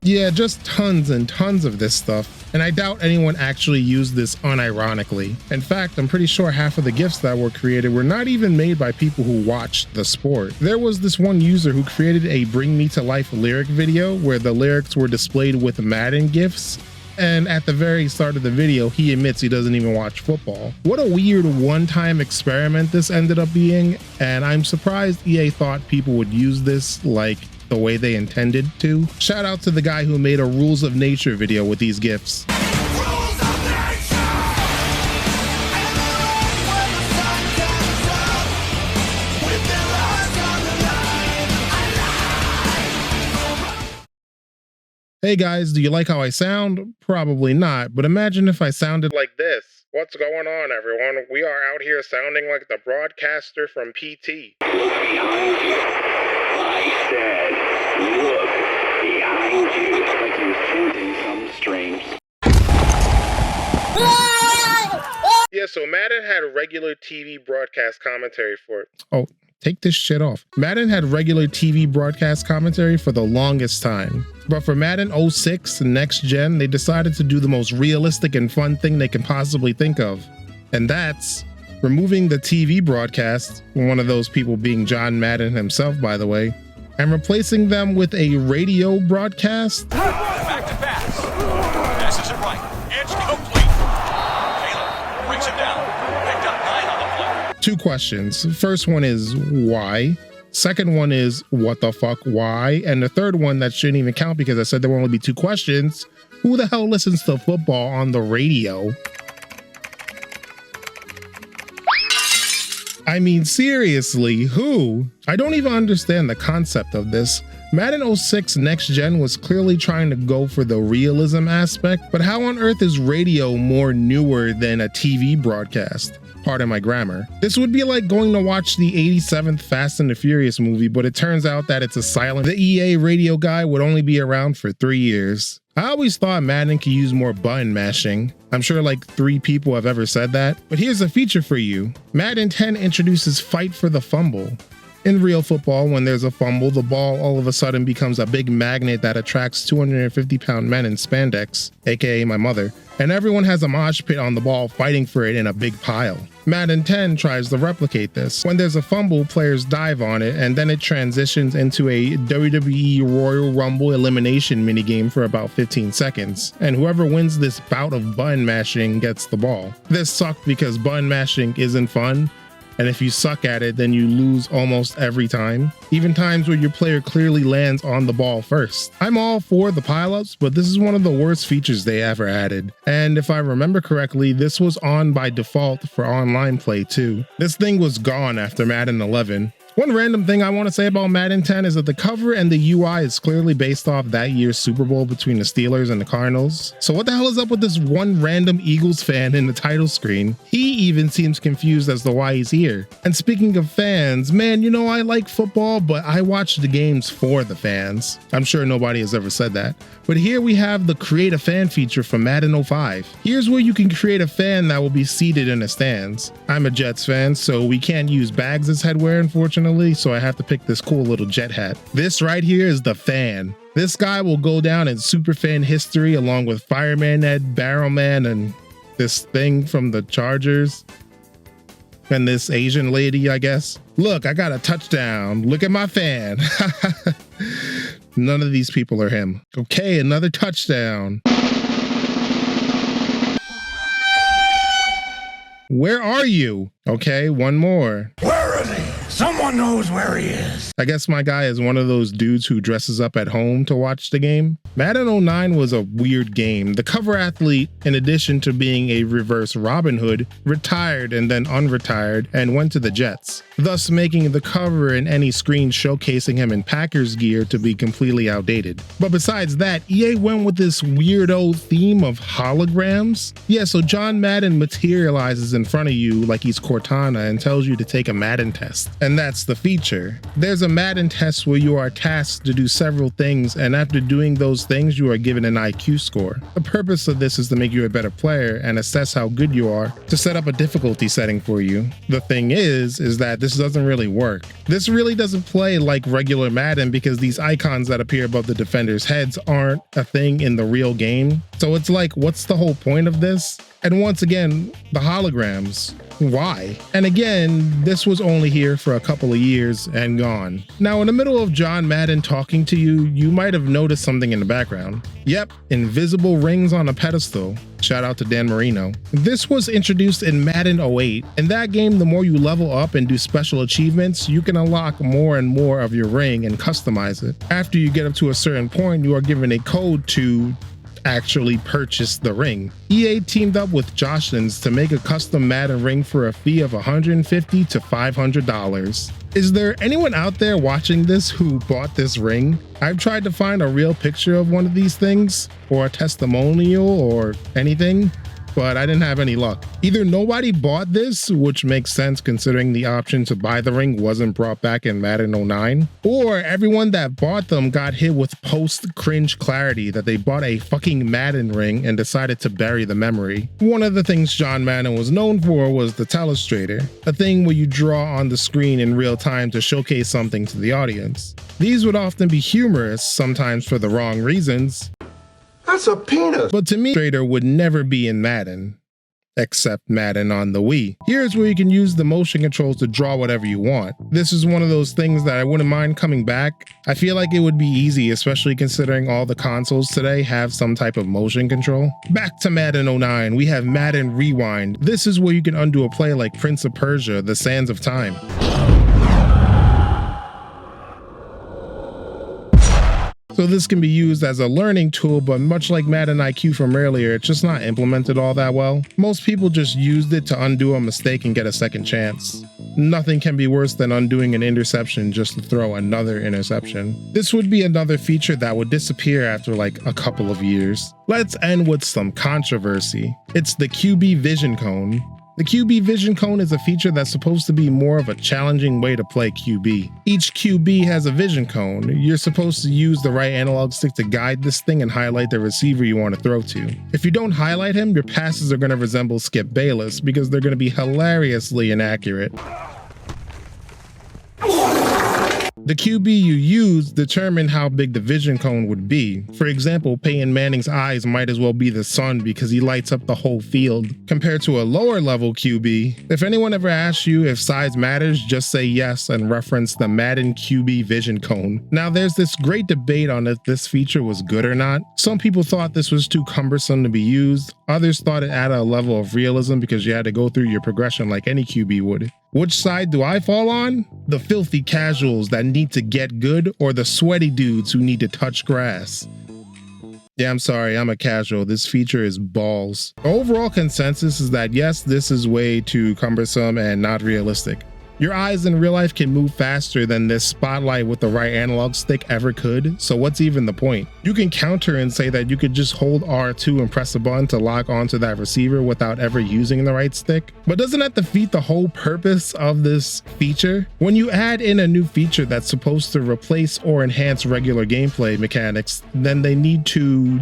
Yeah, just tons and tons of this stuff, and I doubt anyone actually used this unironically. In fact, I'm pretty sure half of the GIFs that were created were not even made by people who watched the sport. There was this one user who created a Bring Me to Life lyric video where the lyrics were displayed with Madden GIFs, and at the very start of the video, he admits he doesn't even watch football. What a weird one-time experiment this ended up being, and I'm surprised EA thought people would use this like the way they intended to. Shout out to the guy who made a Rules of Nature video with these GIFs. Hey guys, do you like how I sound? Probably not, but imagine if I sounded like this. What's going on, everyone? We are out here sounding like the broadcaster from PT. Look behind you. I said, look behind you, like you're sensing some strange. Yeah, so Madden had regular TV broadcast commentary for it. Oh, take this shit off. Madden had regular TV broadcast commentary for the longest time. But for Madden 06 Next Gen, they decided to do the most realistic and fun thing they can possibly think of. And that's removing the TV broadcast, one of those people being John Madden himself, by the way, and replacing them with a radio broadcast. Back to pass. Passes it right. It's complete. Taylor breaks it down. Picked up 9 on the play. Two questions. First one is why? Second one is what the fuck, why? And the third one that shouldn't even count because I said there will only be 2 questions. Who the hell listens to football on the radio? I mean, seriously, who? I don't even understand the concept of this. Madden 06 Next Gen was clearly trying to go for the realism aspect, but how on earth is radio more newer than a TV broadcast? Pardon my grammar. This would be like going to watch the 87th Fast and the Furious movie, but it turns out that it's a silent. The EA radio guy would only be around for 3 years. I always thought Madden could use more button mashing. I'm sure like 3 people have ever said that, but here's a feature for you. Madden 10 introduces Fight for the Fumble. In real football, when there's a fumble, the ball all of a sudden becomes a big magnet that attracts 250-pound men in spandex, aka my mother, and everyone has a mosh pit on the ball fighting for it in a big pile. Madden 10 tries to replicate this. When there's a fumble, players dive on it, and then it transitions into a WWE Royal Rumble elimination minigame for about 15 seconds, and whoever wins this bout of button mashing gets the ball. This sucked because button mashing isn't fun, and if you suck at it, then you lose almost every time, even times where your player clearly lands on the ball first. I'm all for the pileups, but this is one of the worst features they ever added. And if I remember correctly, this was on by default for online play too. This thing was gone after Madden 11. One random thing I want to say about Madden 10 is that the cover and the UI is clearly based off that year's Super Bowl between the Steelers and the Cardinals. So what the hell is up with this one random Eagles fan in the title screen? He even seems confused as to why he's here. And speaking of fans, man, you know I like football, but I watch the games for the fans. I'm sure nobody has ever said that. But here we have the Create a Fan feature from Madden 05. Here's where you can create a fan that will be seated in the stands. I'm a Jets fan, so we can't use bags as headwear, unfortunately, so I have to pick this cool little jet hat. This right here is the fan. This guy will go down in superfan history along with Fireman Ed, Barrelman, and this thing from the Chargers. And this Asian lady, I guess. Look, I got a touchdown. Look at my fan. None of these people are him. Okay, another touchdown. Where are you? Okay, one more. Where is he? Someone knows where he is. I guess my guy is one of those dudes who dresses up at home to watch the game. Madden 09 was a weird game. The cover athlete, in addition to being a reverse Robin Hood, retired and then unretired and went to the Jets, thus making the cover and any screen showcasing him in Packers gear to be completely outdated. But besides that, EA went with this weirdo theme of holograms. Yeah, so John Madden materializes in front of you like he's Cortana and tells you to take a Madden test. And that's the feature. There's a Madden test where you are tasked to do several things, and after doing those things, you are given an IQ score. The purpose of this is to make you a better player and assess how good you are to set up a difficulty setting for you. The thing is that this doesn't really work. This really doesn't play like regular Madden because these icons that appear above the defenders' heads aren't a thing in the real game. So it's like, what's the whole point of this? And once again, the holograms. Why? And again, this was only here for a couple of years and gone. Now, in the middle of John Madden talking to you, you might have noticed something in the background. Yep, invisible rings on a pedestal. Shout out to Dan Marino. This was introduced in Madden 08. In that game, the more you level up and do special achievements, you can unlock more and more of your ring and customize it. After you get up to a certain point, you are given a code to actually purchase the ring. EA teamed up with Joshlins to make a custom Madden ring for a fee of $150 to $500. Is there anyone out there watching this who bought this ring? I've tried to find a real picture of one of these things, or a testimonial, or anything, but I didn't have any luck. Either nobody bought this, which makes sense considering the option to buy the ring wasn't brought back in Madden 09, or everyone that bought them got hit with post-cringe clarity that they bought a fucking Madden ring and decided to bury the memory. One of the things John Madden was known for was the telestrator, a thing where you draw on the screen in real time to showcase something to the audience. These would often be humorous, sometimes for the wrong reasons. That's a penis. But to me, Trader would never be in Madden, except Madden on the Wii. Here's where you can use the motion controls to draw whatever you want. This is one of those things that I wouldn't mind coming back. I feel like it would be easy, especially considering all the consoles today have some type of motion control. Back to Madden 09, we have Madden Rewind. This is where you can undo a play like Prince of Persia, The Sands of Time. So this can be used as a learning tool, but much like Madden IQ from earlier, it's just not implemented all that well. Most people just used it to undo a mistake and get a second chance. Nothing can be worse than undoing an interception just to throw another interception. This would be another feature that would disappear after like a couple of years. Let's end with some controversy. It's the QB Vision Cone. The QB Vision Cone is a feature that's supposed to be more of a challenging way to play QB. Each QB has a vision cone. You're supposed to use the right analog stick to guide this thing and highlight the receiver you want to throw to. If you don't highlight him, your passes are going to resemble Skip Bayless because they're going to be hilariously inaccurate. The QB you use determine how big the vision cone would be. For example, Peyton Manning's eyes might as well be the sun because he lights up the whole field. Compared to a lower level QB, if anyone ever asks you if size matters, just say yes and reference the Madden QB vision cone. Now there's this great debate on if this feature was good or not. Some people thought this was too cumbersome to be used. Others thought it added a level of realism because you had to go through your progression like any QB would. Which side do I fall on? The filthy casuals that need to get good, or the sweaty dudes who need to touch grass? Yeah, I'm sorry, I'm a casual. This feature is balls. The overall consensus is that yes, this is way too cumbersome and not realistic. Your eyes in real life can move faster than this spotlight with the right analog stick ever could, so what's even the point? You can counter and say that you could just hold R2 and press a button to lock onto that receiver without ever using the right stick, but doesn't that defeat the whole purpose of this feature? When you add in a new feature that's supposed to replace or enhance regular gameplay mechanics, then they need to,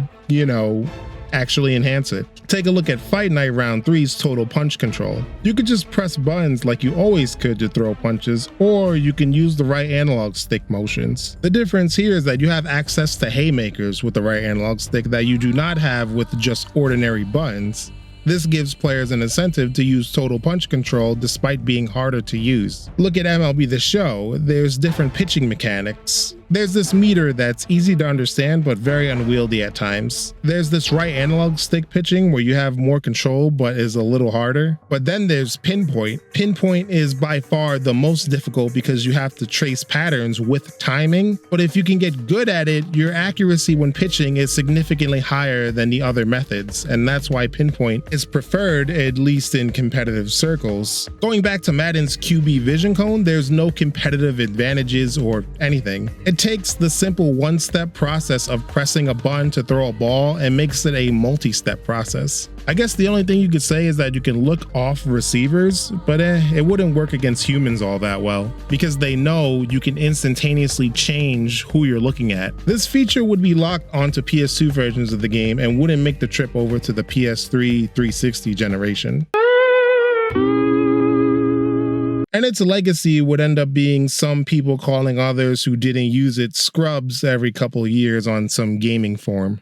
actually enhance it. Take a look at Fight Night Round 3's total punch control. You could just press buttons like you always could to throw punches, or you can use the right analog stick motions. The difference here is that you have access to haymakers with the right analog stick that you do not have with just ordinary buttons. This gives players an incentive to use total punch control despite being harder to use. Look at MLB The Show, there's different pitching mechanics. There's this meter that's easy to understand but very unwieldy at times. There's this right analog stick pitching where you have more control but is a little harder. But then there's pinpoint. Pinpoint is by far the most difficult because you have to trace patterns with timing. But if you can get good at it, your accuracy when pitching is significantly higher than the other methods, and that's why pinpoint is preferred, at least in competitive circles. Going back to Madden's QB vision cone, there's no competitive advantages or anything. It takes the simple one-step process of pressing a button to throw a ball and makes it a multi-step process. I guess the only thing you could say is that you can look off receivers, but it wouldn't work against humans all that well, because they know you can instantaneously change who you're looking at. This feature would be locked onto PS2 versions of the game and wouldn't make the trip over to the PS3 360 generation. And its legacy would end up being some people calling others who didn't use it scrubs every couple years on some gaming forum.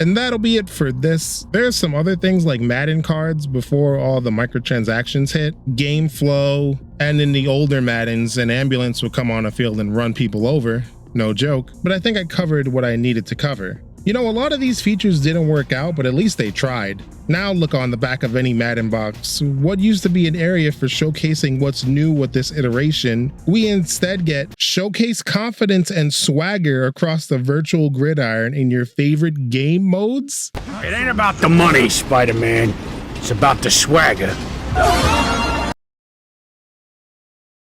And that'll be it for this. There's some other things like Madden cards before all the microtransactions hit, game flow, and in the older Maddens, an ambulance would come on a field and run people over. No joke, but I think I covered what I needed to cover. You know, a lot of these features didn't work out, but at least they tried. Now look on the back of any Madden box. What used to be an area for showcasing what's new with this iteration, we instead get showcase confidence and swagger across the virtual gridiron in your favorite game modes. It ain't about the money, Spider-Man. It's about the swagger.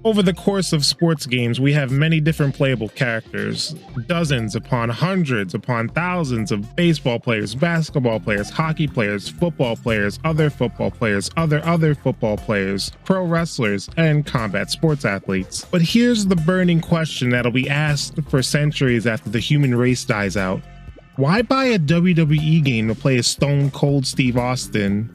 Over the course of sports games, we have many different playable characters. Dozens upon hundreds upon thousands of baseball players, basketball players, hockey players, football players, other football players, other football players, pro wrestlers, and combat sports athletes. But here's the burning question that'll be asked for centuries after the human race dies out. Why buy a WWE game to play as Stone Cold Steve Austin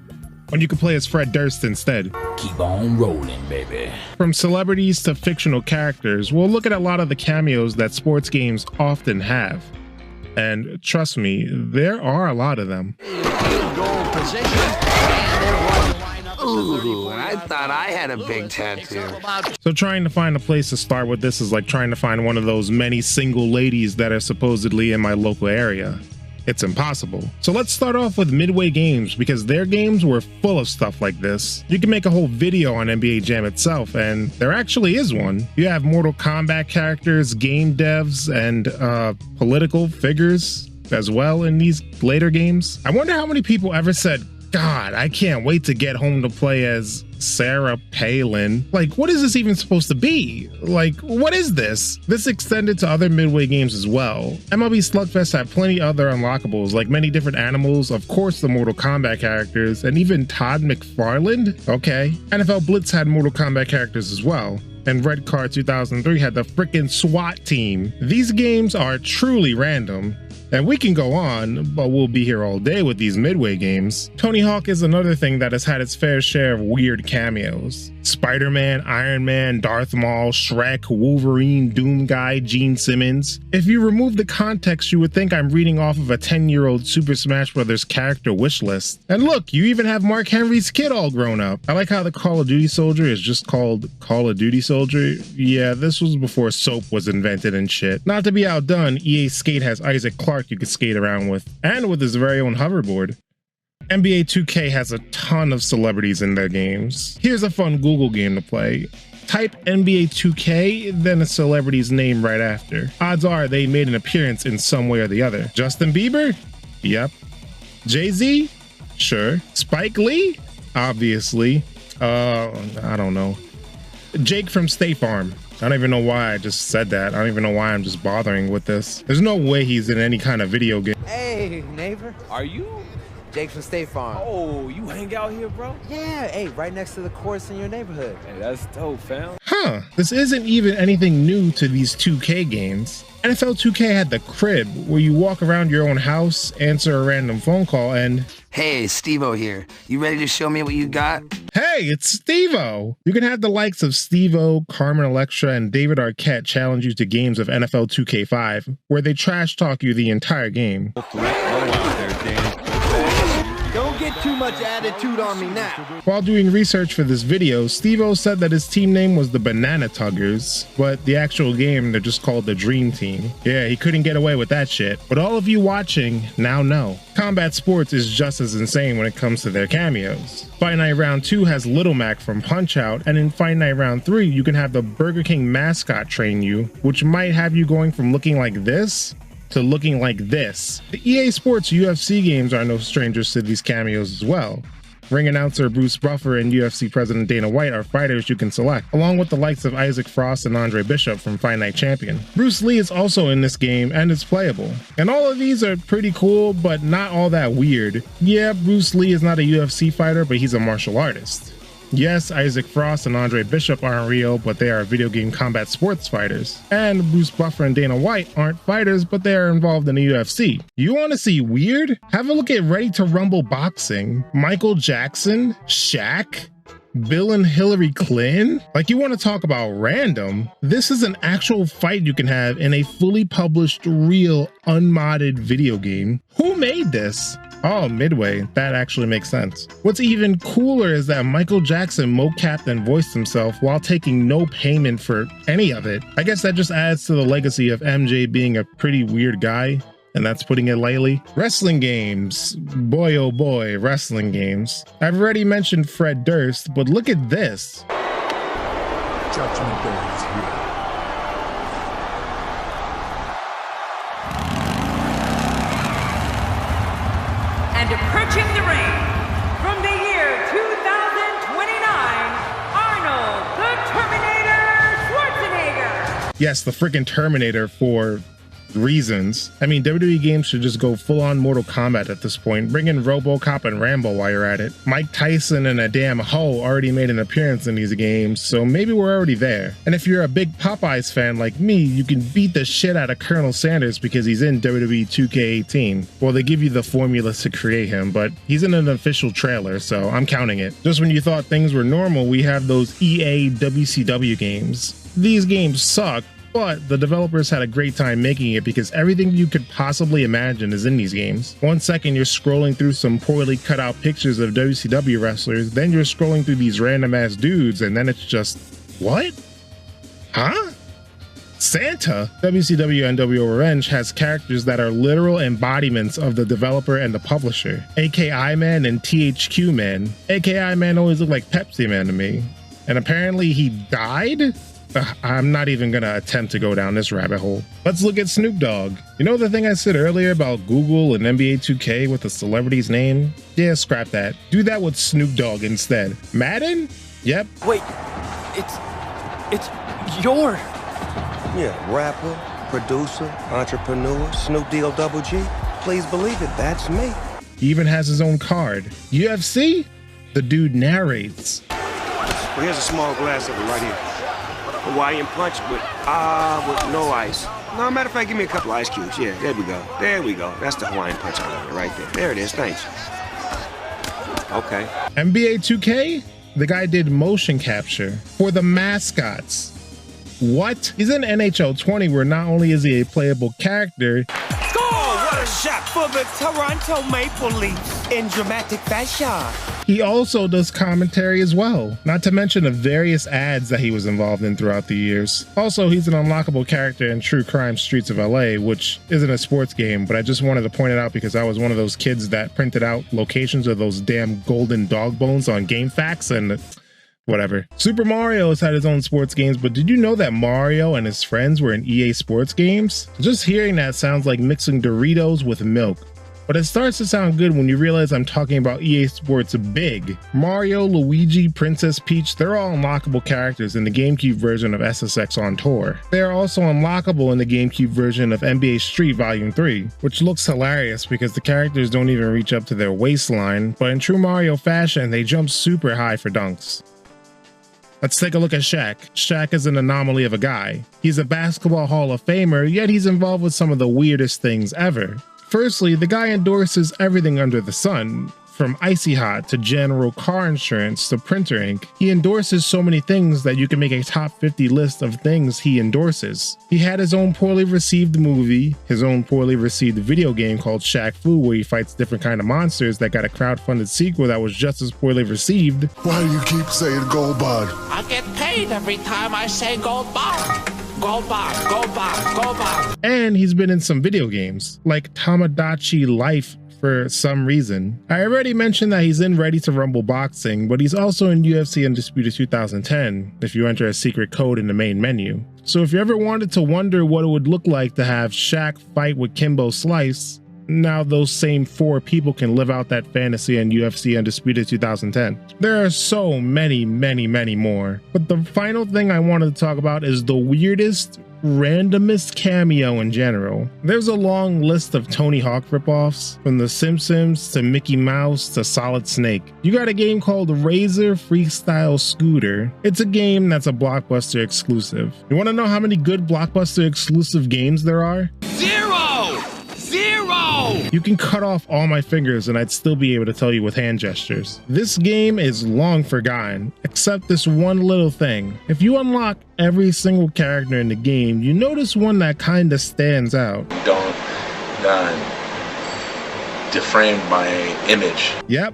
when you can play as Fred Durst instead? Keep on rolling, baby. From celebrities to fictional characters, we'll look at a lot of the cameos that sports games often have. And trust me, there are a lot of them. Ooh, I thought I had a big tattoo. So trying to find a place to start with this is like trying to find one of those many single ladies that are supposedly in my local area. It's impossible. So let's start off with Midway Games, because their games were full of stuff like this. You can make a whole video on NBA Jam itself, and there actually is one. You have Mortal Kombat characters, game devs, and political figures as well in these later games. I wonder how many people ever said, God, I can't wait to get home to play as Sarah Palin. Like, what is this even supposed to be? Like, what is this? This extended to other Midway games as well. MLB Slugfest had plenty other unlockables, like many different animals, of course the Mortal Kombat characters, and even Todd McFarlane? Okay. NFL Blitz had Mortal Kombat characters as well. And Red Card 2003 had the frickin' SWAT team. These games are truly random. And we can go on, but we'll be here all day with these Midway games. Tony Hawk is another thing that has had its fair share of weird cameos. Spider-Man, Iron Man, Darth Maul, Shrek, Wolverine, Doom Guy, Gene Simmons. If you remove the context, you would think I'm reading off of a 10-year-old Super Smash Bros. Character wish list. And look, you even have Mark Henry's kid all grown up. I like how the Call of Duty soldier is just called Call of Duty Soldier. Yeah, this was before soap was invented and shit. Not to be outdone, EA Skate has Isaac Clarke you could skate around with, and with his very own hoverboard. NBA 2K has a ton of celebrities in their games. Here's a fun Google game to play. Type NBA 2K, then a celebrity's name right after. Odds are they made an appearance in some way or the other. Justin Bieber? Yep. Jay-Z? Sure. Spike Lee? Obviously. I don't know. Jake from State Farm. I don't even know why I just said that. I don't even know why I'm just bothering with this. There's no way he's in any kind of video game. Hey, neighbor. Are you? Jake from State Farm. Oh, you hang out here, bro? Yeah, hey, right next to the course in your neighborhood. Hey, that's dope, fam. Huh, this isn't even anything new to these 2K games. NFL 2K had the crib, where you walk around your own house, answer a random phone call, and... Hey, Steve-O here. You ready to show me what you got? Hey, it's Steve-O! You can have the likes of Steve-O, Carmen Electra, and David Arquette challenge you to games of NFL 2K5, where they trash talk you the entire game. Don't Don't get too much attitude on me now. While doing research for this video, Steve-O said that his team name was the Banana Tuggers, but the actual game, they're just called the Dream Team. Yeah, he couldn't get away with that shit. But all of you watching now know. Combat Sports is just as insane when it comes to their cameos. Fight Night Round 2 has Little Mac from Punch-Out, and in Fight Night Round 3, you can have the Burger King mascot train you, which might have you going from looking like this to looking like this. The EA Sports UFC games are no strangers to these cameos as well. Ring announcer Bruce Buffer and UFC President Dana White are fighters you can select, along with the likes of Isaac Frost and Andre Bishop from Fight Night Champion. Bruce Lee is also in this game and it's playable. And all of these are pretty cool, but not all that weird. Yeah, Bruce Lee is not a UFC fighter, but he's a martial artist. Yes, Isaac Frost and Andre Bishop aren't real, but they are video game combat sports fighters. And Bruce Buffer and Dana White aren't fighters, but they are involved in the UFC. You want to see weird? Have a look at Ready to Rumble Boxing. Michael Jackson, Shaq, Bill and Hillary Clinton? Like, you want to talk about random? This is an actual fight you can have in a fully published, real, unmodded video game. Who made this? Oh, Midway. That actually makes sense. What's even cooler is that Michael Jackson mocapped and voiced himself while taking no payment for any of it. I guess that just adds to the legacy of MJ being a pretty weird guy, and that's putting it lightly. Wrestling games. Boy, oh boy, wrestling games. I've already mentioned Fred Durst, but look at this. Judgment Day is here. And approaching the ring, from the year 2029, Arnold the Terminator Schwarzenegger. Yes, the freaking Terminator for reasons. I mean, WWE games should just go full-on Mortal Kombat at this point. Bring in RoboCop and Rambo while you're at it. Mike Tyson and a damn hoe already made an appearance in these games, so maybe we're already there. And if you're a big Popeyes fan like me, you can beat the shit out of Colonel Sanders because he's in WWE 2K18. Well, they give you the formula to create him, but he's in an official trailer, so I'm counting it. Just when you thought things were normal, we have those EA WCW games. These games suck, but the developers had a great time making it because everything you could possibly imagine is in these games. 1 second you're scrolling through some poorly cut out pictures of WCW wrestlers, then you're scrolling through these random ass dudes, and then it's just, what? Huh? Santa? WCW NWO Revenge has characters that are literal embodiments of the developer and the publisher. AKI Man and THQ Man. AKI Man always looked like Pepsi Man to me. And apparently he died? I'm not even gonna attempt to go down this rabbit hole. Let's look at Snoop Dogg. You know the thing I said earlier about Google and NBA 2K with a celebrity's name? Yeah, scrap that. Do that with Snoop Dogg instead. Madden? Yep. Wait, it's your... Yeah, rapper, producer, entrepreneur, Snoop D-O double G. Please believe it, that's me. He even has his own card. UFC? The dude narrates. Well, here's a small glass of it right here. Hawaiian punch with no ice. No, matter of fact, give me a couple ice cubes. Yeah, there we go. There we go. That's the Hawaiian punch I want right there. There it is. Thanks. Okay. NBA 2K? The guy did motion capture for the mascots. What? He's in NHL 20 where not only is he a playable character, What a shot for the Toronto Maple Leafs in dramatic fashion. he also does commentary as well, not to mention the various ads that he was involved in throughout the years. Also, he's an unlockable character in True Crime Streets of LA, which isn't a sports game, but I just wanted to point it out because I was one of those kids that printed out locations of those damn golden dog bones on GameFAQs and whatever. Super Mario has had his own sports games, but did you know that Mario and his friends were in EA Sports games? Just hearing that sounds like mixing Doritos with milk. But it starts to sound good when you realize I'm talking about EA Sports Big. Mario, Luigi, Princess Peach, they're all unlockable characters in the GameCube version of SSX On Tour. They are also unlockable in the GameCube version of NBA Street Volume 3, which looks hilarious because the characters don't even reach up to their waistline, but in true Mario fashion, they jump super high for dunks. Let's take a look at Shaq. Shaq is an anomaly of a guy. He's a basketball Hall of Famer, yet he's involved with some of the weirdest things ever. Firstly, the guy endorses everything under the sun. From Icy Hot to general car insurance to printer ink. He endorses so many things that you can make a top 50 list of things he endorses. He had his own poorly received movie, his own poorly received video game called Shaq Fu, where he fights different kind of monsters that got a crowdfunded sequel that was just as poorly received. Why do you keep saying gold bond? I get paid every time I say gold bond. Gold bond, gold bond, gold bond. And he's been in some video games, like Tamagotchi Life for some reason. I already mentioned that he's in Ready to Rumble Boxing, but he's also in UFC Undisputed 2010 if you enter a secret code in the main menu. So if you ever wanted to wonder what it would look like to have Shaq fight with Kimbo Slice, now those same 4 people can live out that fantasy in UFC Undisputed 2010. There are so many more. But the final thing I wanted to talk about is the weirdest, randomest cameo in general. There's a long list of Tony Hawk ripoffs, from The Simpsons to Mickey Mouse to Solid Snake. You got a game called Razor Freestyle Scooter. It's a game that's a Blockbuster exclusive. You want to know how many good Blockbuster exclusive games there are? Zero! You can cut off all my fingers and I'd still be able to tell you with hand gestures. This game is long forgotten, except this one little thing. If you unlock every single character in the game, you notice one that kinda stands out. Don't defame my image. Yep.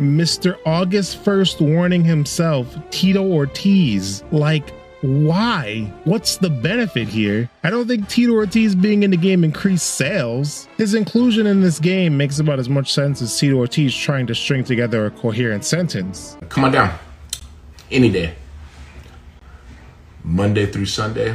Mr. August 1st warning himself, Tito Ortiz. Like, why? What's the benefit here? I don't think Tito Ortiz being in the game increased sales. His inclusion in this game makes about as much sense as Tito Ortiz trying to string together a coherent sentence. Come on down. Any day. Monday through Sunday,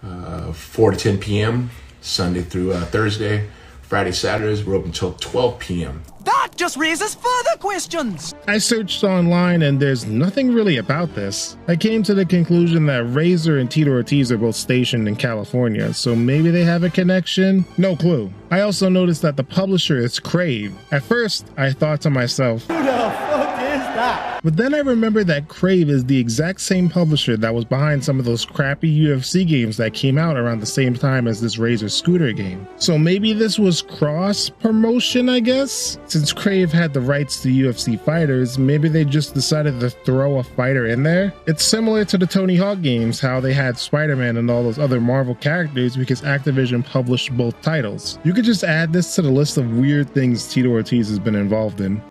4 to 10 p.m. Sunday through Thursday. Friday, Saturdays, we're open until 12 p.m. That just raises further questions. I searched online and there's nothing really about this. I came to the conclusion that Razor and Tito Ortiz are both stationed in California, so maybe they have a connection? No clue. I also noticed that the publisher is Crave. At first, I thought to myself, who the fuck is that? But then I remembered that Crave is the exact same publisher that was behind some of those crappy UFC games that came out around the same time as this Razor Scooter game. So maybe this was cross promotion, I guess? Since Crave had the rights to UFC fighters, maybe they just decided to throw a fighter in there? It's similar to the Tony Hawk games, how they had Spider-Man and all those other Marvel characters because Activision published both titles. You could just add this to the list of weird things Tito Ortiz has been involved in.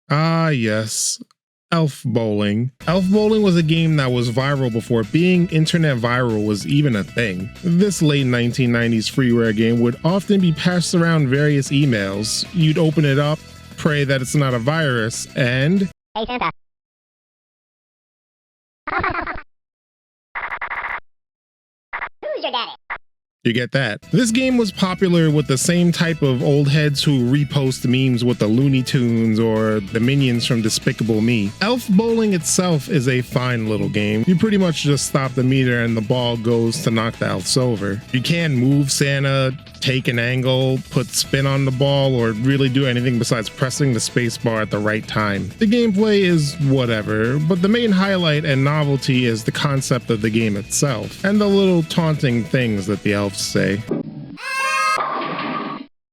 Ah, yes. Elf Bowling. Elf Bowling was a game that was viral before being internet viral was even a thing. This late 1990s freeware game would often be passed around various emails. You'd open it up, pray that it's not a virus, and... Hey Santa. Who's your daddy? You get that? This game was popular with the same type of old heads who repost memes with the Looney Tunes or the minions from Despicable Me. Elf Bowling itself is a fine little game. You pretty much just stop the meter and the ball goes to knock the elves over. You can't move Santa, take an angle, put spin on the ball, or really do anything besides pressing the space bar at the right time. The gameplay is whatever, but the main highlight and novelty is the concept of the game itself, and the little taunting things that the elves say.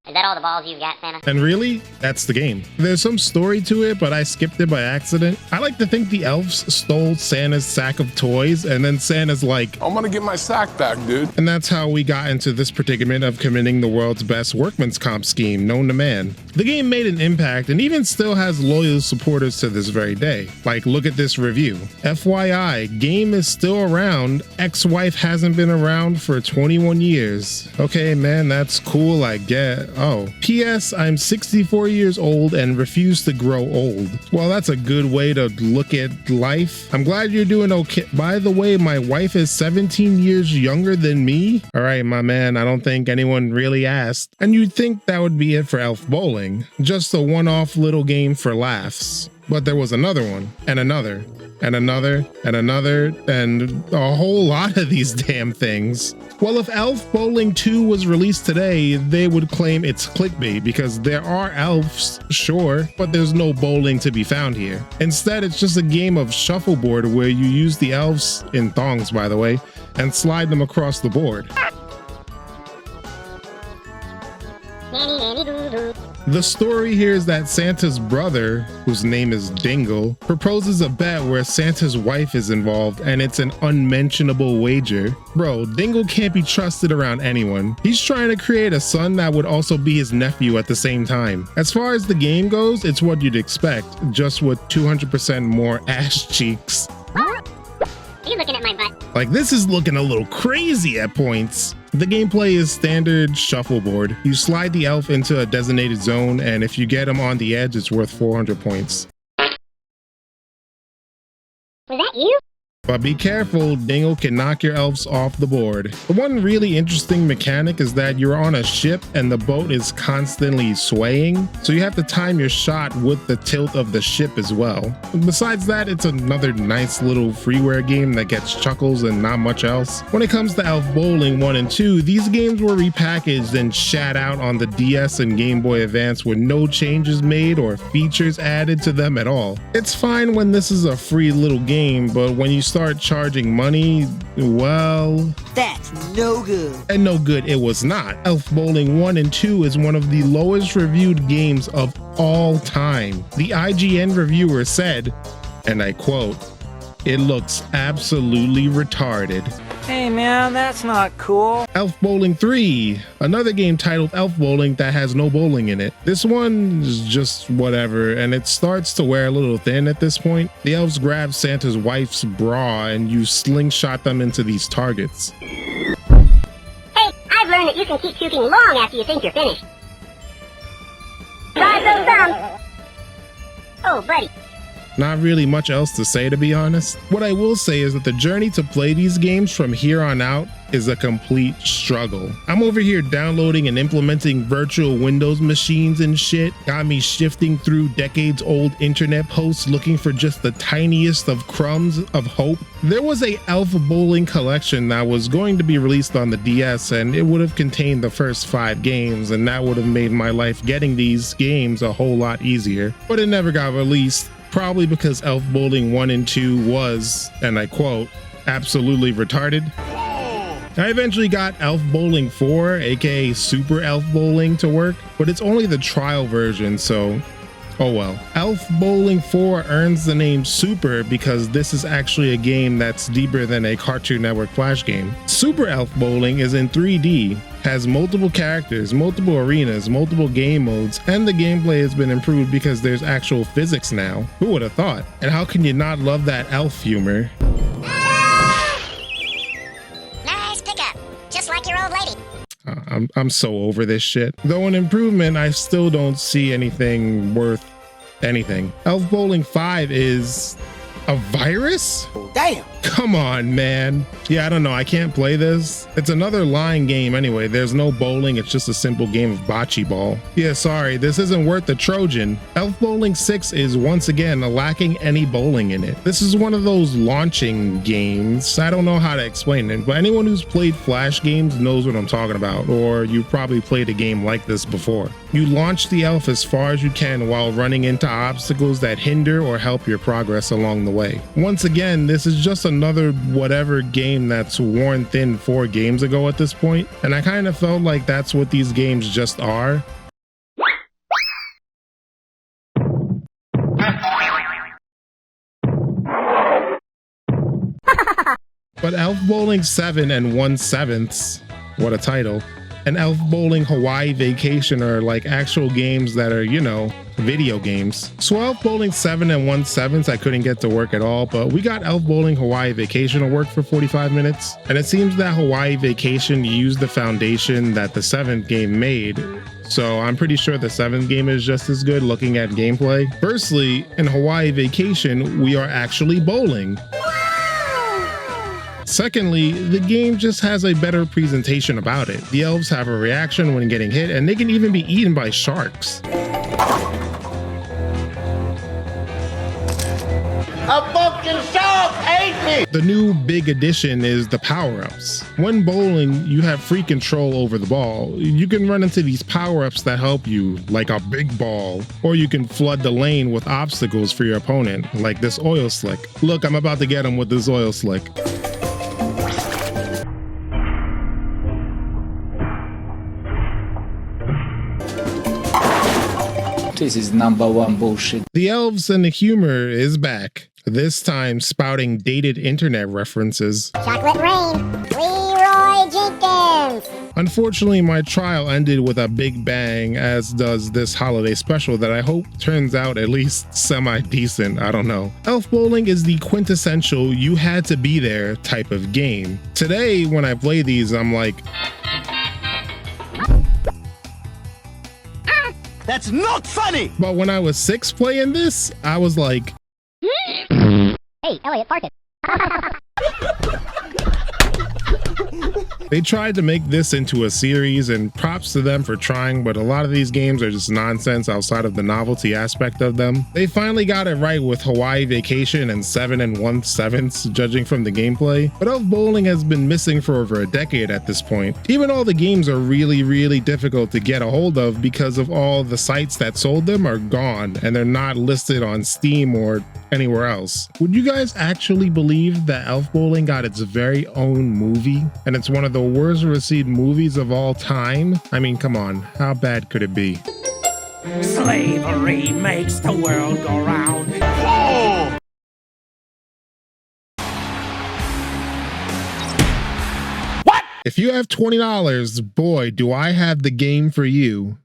Is that all the balls you've got, Santa? And really, that's the game. There's some story to it, but I skipped it by accident. I like to think the elves stole Santa's sack of toys, and then Santa's like, I'm gonna get my sack back, dude. And that's how we got into this predicament of committing the world's best workman's comp scheme known to man. The game made an impact and even still has loyal supporters to this very day. Like, look at this review. FYI, game is still around. Ex-wife hasn't been around for 21 years. Okay, man, that's cool, I get. Oh. P.S. I'm 64 years old and refuse to grow old. Well, that's a good way to look at life. I'm glad you're doing okay. By the way, my wife is 17 years younger than me. All right, my man, I don't think anyone really asked. And you'd think that would be it for Elf Bowling. Just a one-off little game for laughs. But there was another one, and another, and another, and another, and a whole lot of these damn things. Well, if Elf Bowling 2 was released today, they would claim it's clickbait because there are elves, sure, but there's no bowling to be found here. Instead, it's just a game of shuffleboard where you use the elves, in thongs by the way, and slide them across the board. The story here is that Santa's brother, whose name is Dingle, proposes a bet where Santa's wife is involved and it's an unmentionable wager. Bro, Dingle can't be trusted around anyone. He's trying to create a son that would also be his nephew at the same time. As far as the game goes, it's what you'd expect, just with 200% more ass cheeks. Are you looking at my butt? Like, this is looking a little crazy at points. The gameplay is standard shuffleboard. You slide the elf into a designated zone, and if you get him on the edge, it's worth 400 points. Was that you? But be careful, Dingle can knock your elves off the board. The one really interesting mechanic is that you're on a ship and the boat is constantly swaying, so you have to time your shot with the tilt of the ship as well. Besides that, it's another nice little freeware game that gets chuckles and not much else. When it comes to Elf Bowling 1 and 2, these games were repackaged and shat out on the DS and Game Boy Advance with no changes made or features added to them at all. It's fine when this is a free little game, but when you start charging money, well, that's no good. And no good it was not. Elf Bowling 1 and 2 is one of the lowest reviewed games of all time. The IGN reviewer said, and I quote, "It looks absolutely retarded." Hey man, that's not cool. Elf Bowling 3, another game titled Elf Bowling that has no bowling in it. This one is just whatever, and it starts to wear a little thin at this point. The elves grab Santa's wife's bra and you slingshot them into these targets. Hey, I've learned that you can keep shooting long after you think you're finished. Try those thumbs. Oh, buddy. Not really much else to say, to be honest. What I will say is that the journey to play these games from here on out is a complete struggle. I'm over here downloading and implementing virtual Windows machines and shit. Got me shifting through decades old internet posts looking for just the tiniest of crumbs of hope. There was a Elf Bowling collection that was going to be released on the DS, and it would have contained the first 5 games, and that would have made my life getting these games a whole lot easier. But it never got released. Probably because Elf Bowling 1 and 2 was, and I quote, absolutely retarded. I eventually got Elf Bowling 4, aka Super Elf Bowling, to work, but it's only the trial version, so oh well. Elf Bowling 4 earns the name Super because this is actually a game that's deeper than a Cartoon Network Flash game. Super Elf Bowling is in 3D, has multiple characters, multiple arenas, multiple game modes, and the gameplay has been improved because there's actual physics now. Who would have thought? And how can you not love that elf humor? Nice pickup, just like your old lady. I'm so over this shit. Though an improvement, I still don't see anything worth anything. Elf Bowling 5 is a virus? Damn. Come on, man. Yeah, I don't know. I can't play this. It's another line game anyway. There's no bowling. It's just a simple game of bocce ball. Yeah, sorry. This isn't worth the Trojan. Elf Bowling 6 is once again lacking any bowling in it. This is one of those launching games. I don't know how to explain it, but anyone who's played Flash games knows what I'm talking about, or you've probably played a game like this before. You launch the elf as far as you can while running into obstacles that hinder or help your progress along the way. Once again, this is just another whatever game that's worn thin 4 games ago at this point, and I kind of felt like that's what these games just are. But Elf Bowling 7 and 1/7, what a title, and Elf Bowling Hawaii Vacation are like actual games that are, you know, video games. So Elf Bowling 7 and 1/7 I couldn't get to work at all, but we got Elf Bowling Hawaii Vacation to work for 45 minutes. And it seems that Hawaii Vacation used the foundation that the 7th game made. So I'm pretty sure the 7th game is just as good looking at gameplay. Firstly, in Hawaii Vacation, we are actually bowling. Secondly, the game just has a better presentation about it. The elves have a reaction when getting hit, and they can even be eaten by sharks. A fucking shark ate me! The new big addition is the power-ups. When bowling, you have free control over the ball. You can run into these power-ups that help you, like a big ball, or you can flood the lane with obstacles for your opponent, like this oil slick. Look, I'm about to get him with this oil slick. This is #1 bullshit. The elves and the humor is back, this time spouting dated internet references. Chocolate Rain, Leroy Jenkins. Unfortunately, my trial ended with a big bang, as does this holiday special that I hope turns out at least semi-decent, I don't know. Elf Bowling is the quintessential you had to be there type of game. Today, when I play these, I'm like, That's not funny! but when I was 6 playing this, I was like, Hey, Elliot Farkas. They tried to make this into a series, and props to them for trying, but a lot of these games are just nonsense outside of the novelty aspect of them. They finally got it right with Hawaii Vacation and 7 1/7, judging from the gameplay, but Elf Bowling has been missing for over a decade at this point. Even all the games are really difficult to get a hold of because of all the sites that sold them are gone, and they're not listed on Steam or anywhere else. Would you guys actually believe that Elf Bowling got its very own movie, and it's one of the worst received movies of all time? I mean, come on, how bad could it be? Slavery makes the world go round. Whoa! What? If you have $20, boy, do I have the game for you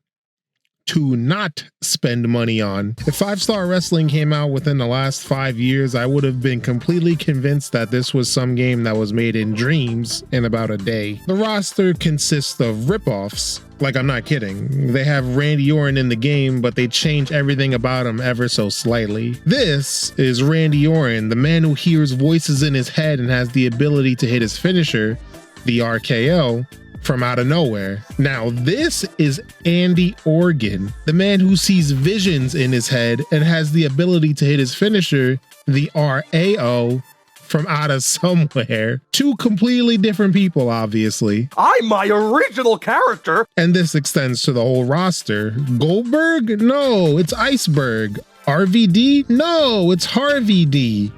to not spend money on. If 5-Star Wrestling came out within the last 5 years, I would have been completely convinced that this was some game that was made in dreams in about a day. The roster consists of rip-offs. Like, I'm not kidding. They have Randy Orton in the game, but they change everything about him ever so slightly. This is Randy Orton, the man who hears voices in his head and has the ability to hit his finisher, the RKO, from out of nowhere. Now, this is Andy Organ, the man who sees visions in his head and has the ability to hit his finisher, the RAO, from out of somewhere. Two completely different people, obviously. I'm my original character! And this extends to the whole roster. Goldberg? No, it's Iceberg. RVD? No, it's Harvey D.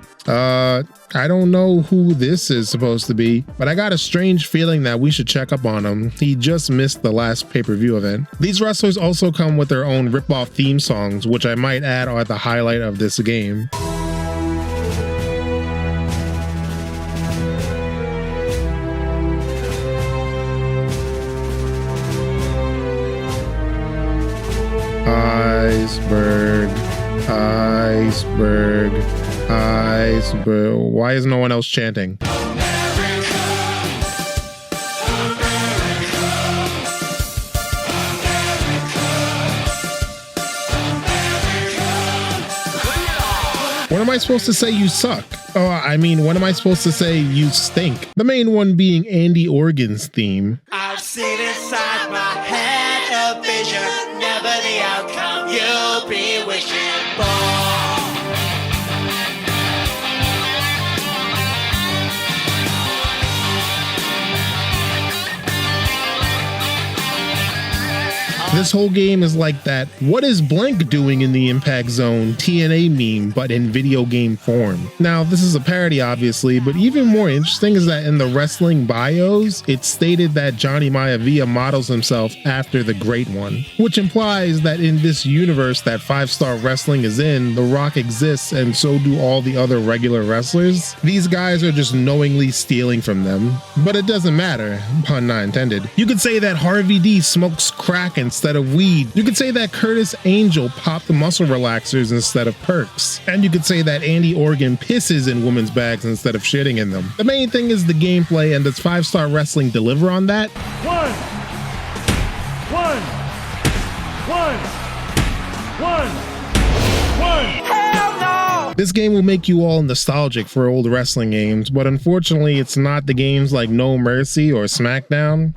I don't know who this is supposed to be, but I got a strange feeling that we should check up on him. He just missed the last pay-per-view event. These wrestlers also come with their own rip-off theme songs, which I might add are the highlight of this game. Iceberg, Iceberg, Iceberg. Why is no one else chanting? When am I supposed to say you suck? Oh, I mean, when am I supposed to say you stink? The main one being Andy Organ's theme. I've seen inside my head a vision, never the outcome you'll be wishing for. This whole game is like that "what is blank doing in the impact zone" TNA meme, but in video game form. Now, this is a parody obviously, but even more interesting is that in the wrestling bios, it's stated that Johnny Maivia models himself after the Great One, which implies that in this universe that 5-Star Wrestling is in, The Rock exists and so do all the other regular wrestlers. These guys are just knowingly stealing from them, but it doesn't matter, pun not intended. You could say that Harvey D smokes crack instead of weed. You could say that Curtis Angel popped muscle relaxers instead of perks. And you could say that Andy Organ pisses in women's bags instead of shitting in them. The main thing is the gameplay, and does 5-Star Wrestling deliver on that? One. Hell no! This game will make you all nostalgic for old wrestling games, but unfortunately it's not the games like No Mercy or SmackDown.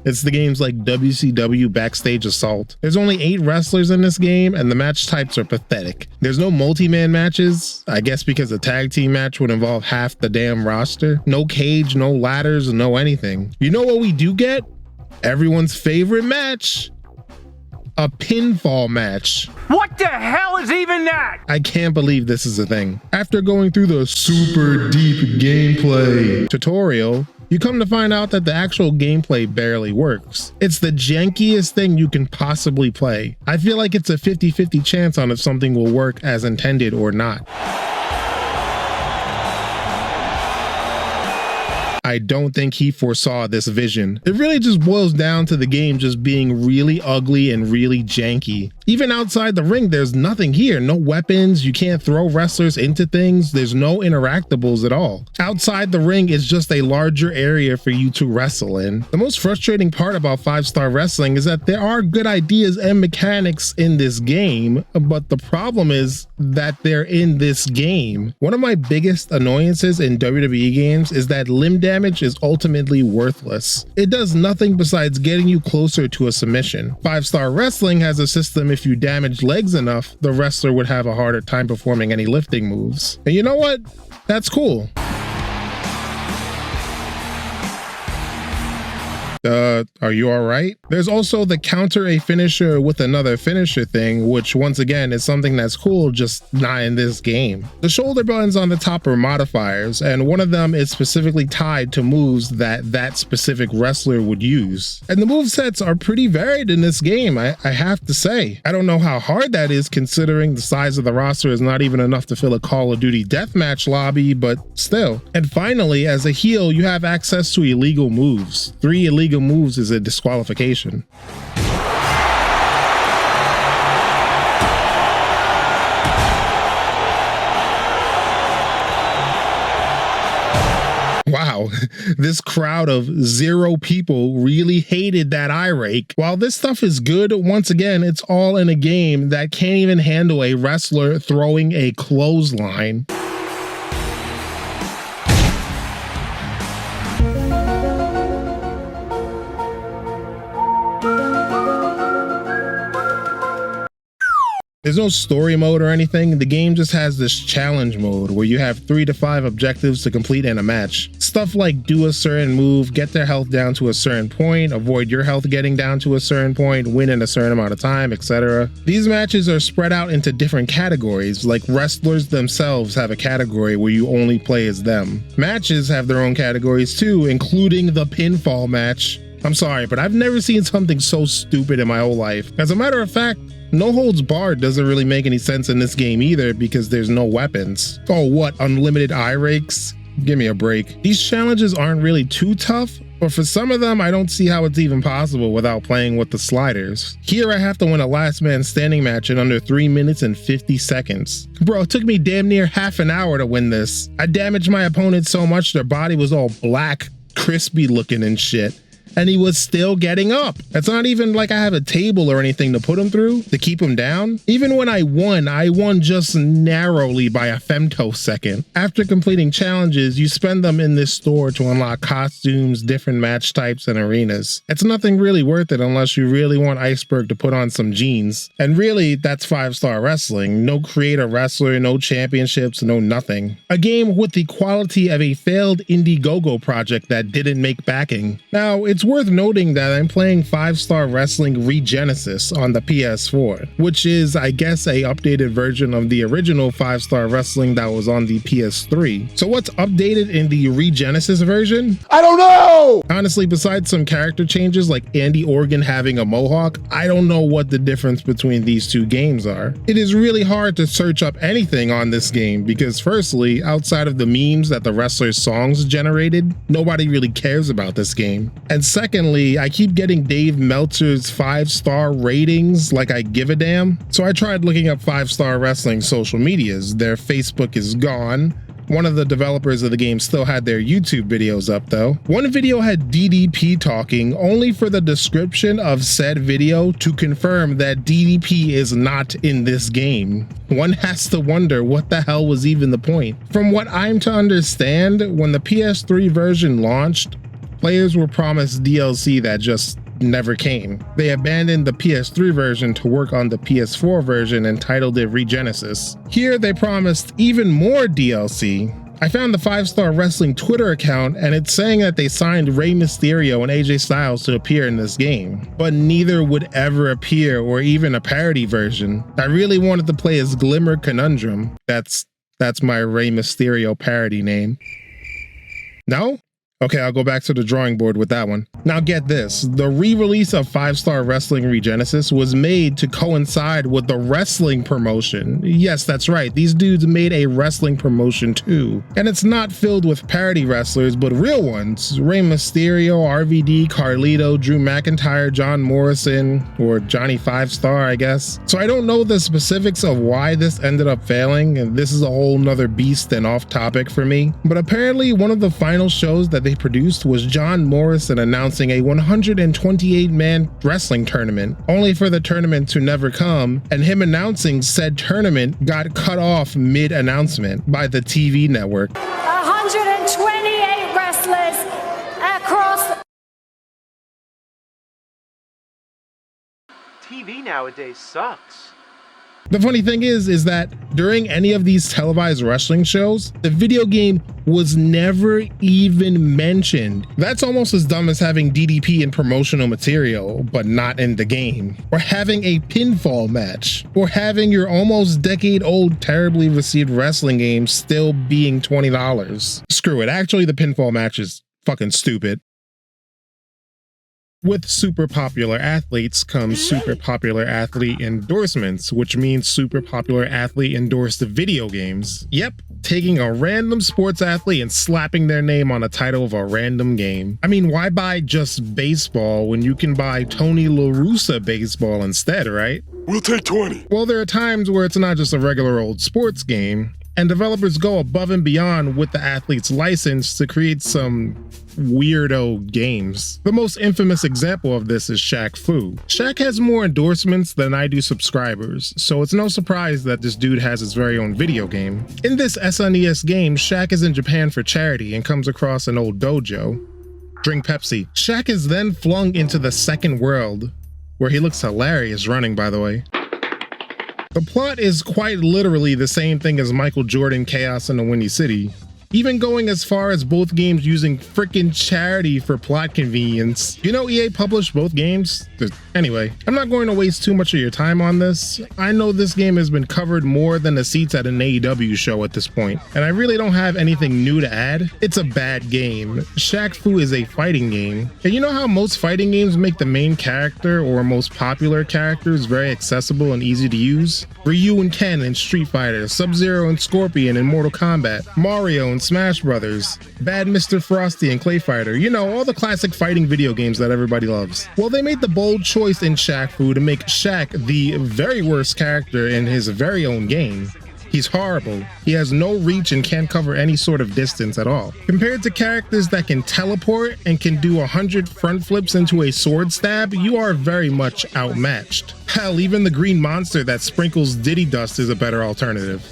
It's the games like WCW Backstage Assault. There's only 8 wrestlers in this game, and the match types are pathetic. There's no multi-man matches, I guess because a tag team match would involve half the damn roster. No cage, no ladders, no anything. You know what we do get? Everyone's favorite match. A pinfall match. What the hell is even that? I can't believe this is a thing. After going through the super deep gameplay tutorial, you come to find out that the actual gameplay barely works. It's the jankiest thing you can possibly play. I feel like it's a 50-50 chance on if something will work as intended or not. I don't think he foresaw this vision. It really just boils down to the game just being really ugly and really janky. Even outside the ring, there's nothing here. No weapons, you can't throw wrestlers into things, there's no interactables at all. Outside the ring is just a larger area for you to wrestle in. The most frustrating part about 5-star wrestling is that there are good ideas and mechanics in this game, but the problem is that they're in this game. One of my biggest annoyances in WWE games is that limb damage is ultimately worthless. It does nothing besides getting you closer to a submission. 5-star wrestling has a system if you damage legs enough, the wrestler would have a harder time performing any lifting moves. And you know what? That's cool. Are you alright? There's also the counter a finisher with another finisher thing, which once again is something that's cool, just not in this game. The shoulder buttons on the top are modifiers, and one of them is specifically tied to moves that specific wrestler would use. And the movesets are pretty varied in this game, I have to say. I don't know how hard that is considering the size of the roster is not even enough to fill a Call of Duty deathmatch lobby, but still. And finally, as a heel, you have access to illegal moves. 3 illegal moves is a disqualification. Wow, this crowd of 0 people really hated that eye rake. While this stuff is good, once again, it's all in a game that can't even handle a wrestler throwing a clothesline. There's no story mode or anything. The game just has this challenge mode where you have 3 to 5 objectives to complete in a match. Stuff like do a certain move, get their health down to a certain point, avoid your health getting down to a certain point, win in a certain amount of time, etc. These matches are spread out into different categories, like wrestlers themselves have a category where you only play as them. Matches have their own categories too, including the pinfall match. I'm sorry, but I've never seen something so stupid in my whole life. As a matter of fact, No Holds Barred doesn't really make any sense in this game either because there's no weapons. Oh, what, unlimited eye rakes? Give me a break. These challenges aren't really too tough, but for some of them, I don't see how it's even possible without playing with the sliders. Here I have to win a last man standing match in under 3 minutes and 50 seconds. Bro, it took me damn near half an hour to win this. I damaged my opponent so much their body was all black, crispy looking and shit. And he was still getting up. It's not even like I have a table or anything to put him through to keep him down. Even when I won just narrowly by a femtosecond. After completing challenges, you spend them in this store to unlock costumes, different match types, and arenas. It's nothing really worth it unless you really want Iceberg to put on some jeans. And really, that's 5-star wrestling. No creator wrestler, no championships, no nothing. A game with the quality of a failed Indiegogo project that didn't make backing. Now, it's worth noting that I'm playing 5-Star Wrestling Regenesis on the PS4, which is, I guess, a updated version of the original 5-Star Wrestling that was on the PS3. So what's updated in the Regenesis version? I don't know! Honestly, besides some character changes like Andy Organ having a mohawk, I don't know what the difference between these two games are. It is really hard to search up anything on this game because firstly, outside of the memes that the wrestlers' songs generated, nobody really cares about this game. And secondly, I keep getting Dave Meltzer's 5-star ratings like I give a damn. So I tried looking up 5-Star Wrestling social medias. Their Facebook is gone. One of the developers of the game still had their YouTube videos up though. One video had DDP talking only for the description of said video to confirm that DDP is not in this game. One has to wonder what the hell was even the point. From what I'm to understand, when the PS3 version launched, Players were promised DLC that just never came. They abandoned the PS3 version to work on the PS4 version and titled it Regenesis. Here they promised even more DLC. I found the 5-Star Wrestling Twitter account and it's saying that they signed Rey Mysterio and AJ Styles to appear in this game, but neither would ever appear or even a parody version. I really wanted to play as Glimmer Conundrum. That's my Rey Mysterio parody name. No? Okay, I'll go back to the drawing board with that one. Now get this, the re-release of 5-Star Wrestling Regenesis was made to coincide with the wrestling promotion. Yes, that's right, these dudes made a wrestling promotion too. And it's not filled with parody wrestlers, but real ones. Rey Mysterio, RVD, Carlito, Drew McIntyre, John Morrison, or Johnny 5-Star, I guess. So I don't know the specifics of why this ended up failing, and this is a whole nother beast and off topic for me. But apparently one of the final shows that they produced was John Morrison announcing a 128-man wrestling tournament, only for the tournament to never come, and him announcing said tournament got cut off mid-announcement by the TV network. 128 wrestlers across. TV nowadays sucks. The funny thing is that during any of these televised wrestling shows, the video game was never even mentioned. That's almost as dumb as having DDP in promotional material, but not in the game. Or having a pinfall match. Or having your almost decade-old terribly received wrestling game still being $20. Screw it, actually the pinfall match is fucking stupid. With super popular athletes comes super popular athlete endorsements, which means super popular athlete endorsed video games. Yep, taking a random sports athlete and slapping their name on a title of a random game. I mean, why buy just baseball when you can buy Tony La Russa baseball instead, right? We'll take 20. Well, there are times where it's not just a regular old sports game, and developers go above and beyond with the athlete's license to create some weirdo games. The most infamous example of this is Shaq Fu. Shaq has more endorsements than I do subscribers, so it's no surprise that this dude has his very own video game. In this SNES game, Shaq is in Japan for charity and comes across an old dojo. Drink Pepsi. Shaq is then flung into the second world, where he looks hilarious running, by the way. The plot is quite literally the same thing as Michael Jordan Chaos in the Windy City, even going as far as both games using frickin' charity for plot convenience. You know EA published both games? Anyway, I'm not going to waste too much of your time on this. I know this game has been covered more than the seats at an AEW show at this point, and I really don't have anything new to add. It's a bad game. Shaq Fu is a fighting game, and you know how most fighting games make the main character or most popular characters very accessible and easy to use? Ryu and Ken in Street Fighter, Sub-Zero and Scorpion in Mortal Kombat, Mario and Smash Brothers, Bad Mr. Frosty and Clay Fighter, you know, all the classic fighting video games that everybody loves. Well, they made the bold choice in Shaq Fu to make Shaq the very worst character in his very own game. He's horrible. He has no reach and can't cover any sort of distance at all. Compared to characters that can teleport and can do 100 front flips into a sword stab, you are very much outmatched. Hell, even the green monster that sprinkles Diddy dust is a better alternative.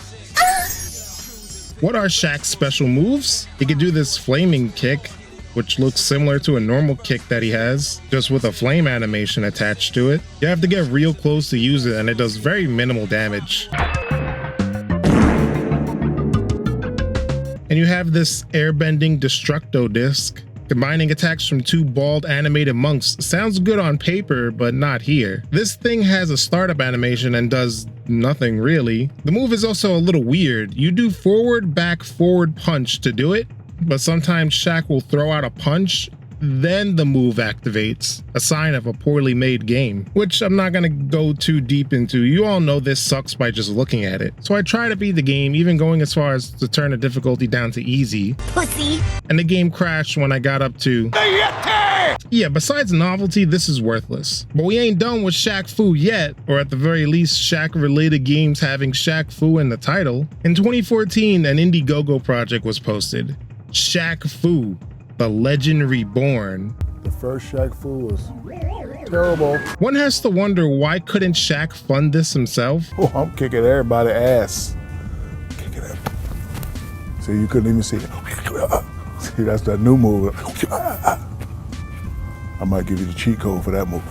What are Shaq's special moves? He can do this flaming kick, which looks similar to a normal kick that he has, just with a flame animation attached to it. You have to get real close to use it, and it does very minimal damage. And you have this airbending Destructo disc. Combining attacks from two bald animated monks sounds good on paper, but not here. This thing has a startup animation and does nothing really. The move is also a little weird. You do forward, back, forward punch to do it, but sometimes Shaq will throw out a punch, then the move activates, a sign of a poorly made game, which I'm not gonna go too deep into. You all know this sucks by just looking at it. So I try to beat the game, even going as far as to turn the difficulty down to easy. Pussy! And the game crashed when I got up to... Yeah, besides novelty, this is worthless. But we ain't done with Shaq Fu yet, or at the very least, Shaq-related games having Shaq Fu in the title. In 2014, an Indiegogo project was posted. Shaq Fu, A Legend Reborn. The first Shaq Fu was terrible. One has to wonder, why couldn't Shaq fund this himself? Oh, I'm kicking everybody's ass. Kicking it. See, you couldn't even see it. See, that's that new move. I might give you the cheat code for that move.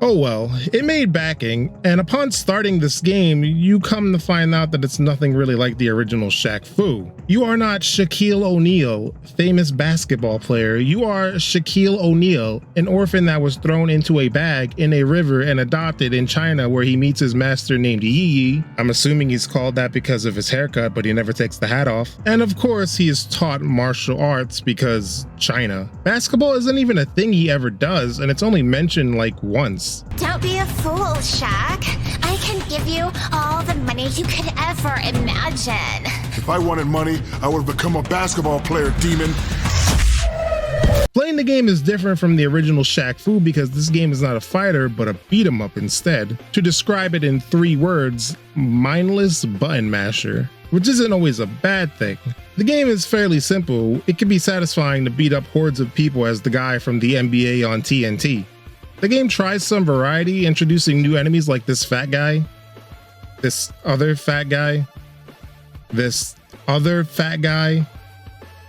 Oh well, it made backing, and upon starting this game, you come to find out that it's nothing really like the original Shaq Fu. You are not Shaquille O'Neal, famous basketball player. You are Shaquille O'Neal, an orphan that was thrown into a bag in a river and adopted in China, where he meets his master named Yi Yi. I'm assuming he's called that because of his haircut, but he never takes the hat off. And of course, he is taught martial arts because China. Basketball isn't even a thing he ever does, and it's only mentioned like once. Don't be a fool, Shaq. I can give you all the money you could ever imagine. If I wanted money, I would have become a basketball player, demon. Playing the game is different from the original Shaq Fu because this game is not a fighter, but a beat 'em up instead. To describe it in 3 words, mindless button masher, which isn't always a bad thing. The game is fairly simple. It can be satisfying to beat up hordes of people as the guy from the NBA on TNT. The game tries some variety, introducing new enemies like this fat guy, this other fat guy, this other fat guy.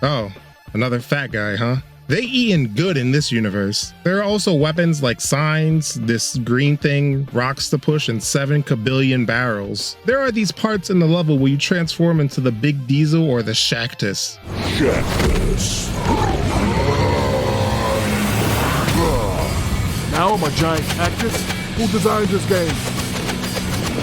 Oh, another fat guy, huh? They eatin' good in this universe. There are also weapons like signs, this green thing, rocks to push, and 7 kabillion barrels. There are these parts in the level where you transform into the Big Diesel or the Shactus. Shactus. Now I'm a giant cactus? Who designed this game?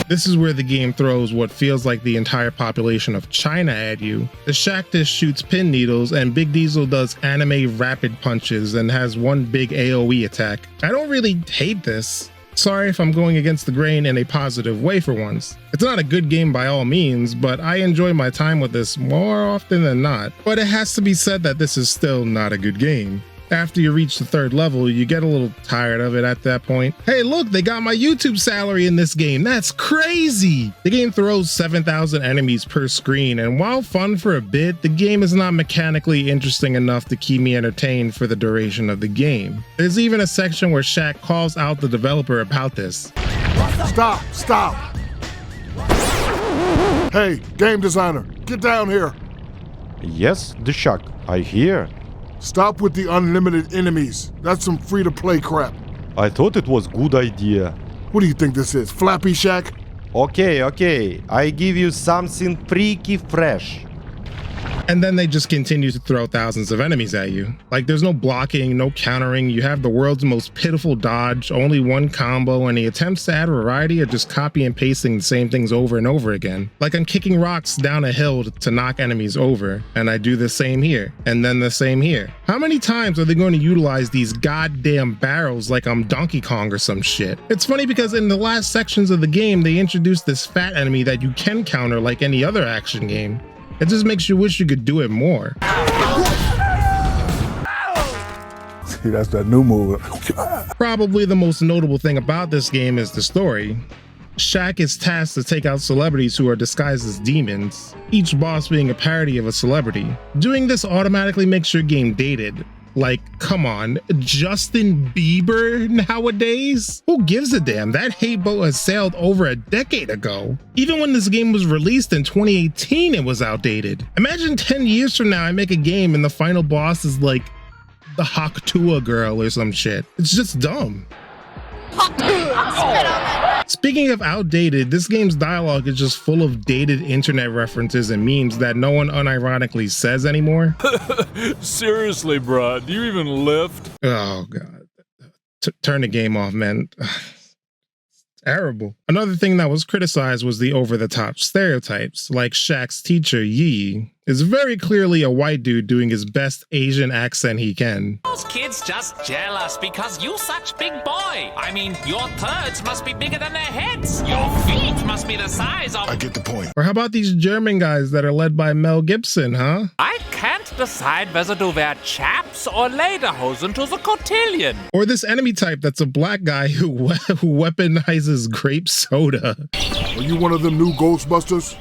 This is where the game throws what feels like the entire population of China at you. The Shactus shoots pin needles and Big Diesel does anime rapid punches and has one big AoE attack. I don't really hate this. Sorry if I'm going against the grain in a positive way for once. It's not a good game by all means, but I enjoy my time with this more often than not. But it has to be said that this is still not a good game. After you reach the 3rd level, you get a little tired of it at that point. Hey, look, they got my YouTube salary in this game. That's crazy. The game throws 7,000 enemies per screen, and while fun for a bit, the game is not mechanically interesting enough to keep me entertained for the duration of the game. There's even a section where Shaq calls out the developer about this. Stop, stop. Hey, game designer, get down here. Yes, the Shaq, I hear. Stop with the unlimited enemies. That's some free-to-play crap. I thought it was good idea. What do you think this is, Flappy Shack? Okay, I give you something freaky fresh. And then they just continue to throw thousands of enemies at you. Like, there's no blocking, no countering, you have the world's most pitiful dodge, only one combo, and the attempts to add variety are just copy and pasting the same things over and over again. Like, I'm kicking rocks down a hill to knock enemies over, and I do the same here, and then the same here. How many times are they going to utilize these goddamn barrels like I'm Donkey Kong or some shit? It's funny because in the last sections of the game, they introduced this fat enemy that you can counter like any other action game. It just makes you wish you could do it more. See, that's that new move. Probably the most notable thing about this game is the story. Shaq is tasked to take out celebrities who are disguised as demons, each boss being a parody of a celebrity. Doing this automatically makes your game dated. Like, come on, Justin Bieber nowadays? Who gives a damn? That hate boat has sailed over a decade ago. Even when this game was released in 2018, it was outdated. Imagine 10 years from now, I make a game and the final boss is like the Haktua girl or some shit. It's just dumb. Speaking of outdated, this game's dialogue is just full of dated internet references and memes that no one unironically says anymore. Seriously, bro, do you even lift? Oh, God. Turn the game off, man. Terrible. Another thing that was criticized was the over-the-top stereotypes, like Shaq's teacher, Yi, is very clearly a white dude doing his best Asian accent he can. Those kids just jealous because you such big boy. I mean, your turds must be bigger than their heads. Your feet must be the size of... I get the point. Or how about these German guys that are led by Mel Gibson, huh? I can't decide whether to wear chaps or lederhosen to the cotillion. Or this enemy type that's a black guy who weaponizes grape soda. Are you one of them new Ghostbusters?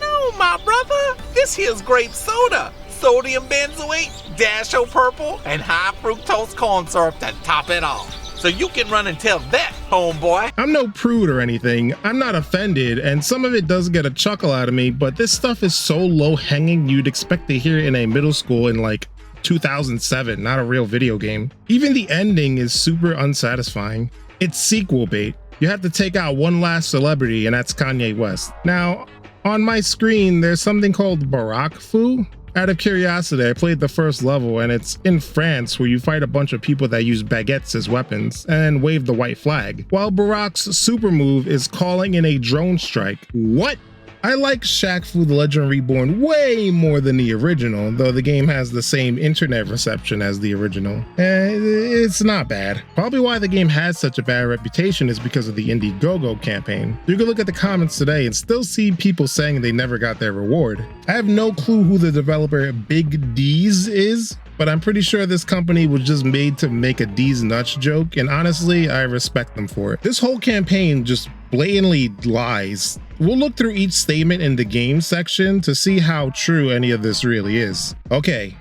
No, my brother. This here's grape soda. Sodium benzoate, Dasho purple, and high fructose corn syrup to top it off. So you can run and tell that, homeboy. I'm no prude or anything. I'm not offended, and some of it does get a chuckle out of me, but this stuff is so low-hanging you'd expect to hear it in a middle school in like 2007, not a real video game. Even the ending is super unsatisfying. It's sequel bait. You have to take out one last celebrity, and that's Kanye West. Now, on my screen, there's something called Shaq Fu. Out of curiosity, I played the first level, and it's in France, where you fight a bunch of people that use baguettes as weapons and wave the white flag, while Barack's super move is calling in a drone strike. What? I like Shaq Fu A Legend Reborn way more than the original, though the game has the same internet reception as the original. It's not bad. Probably why the game has such a bad reputation is because of the Indiegogo campaign. You can look at the comments today and still see people saying they never got their reward. I have no clue who the developer Big D's is, but I'm pretty sure this company was just made to make a D's nuts joke, and honestly, I respect them for it. This whole campaign just blatantly lies. We'll look through each statement in the game section to see how true any of this really is. Okay,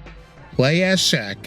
play as Shaq.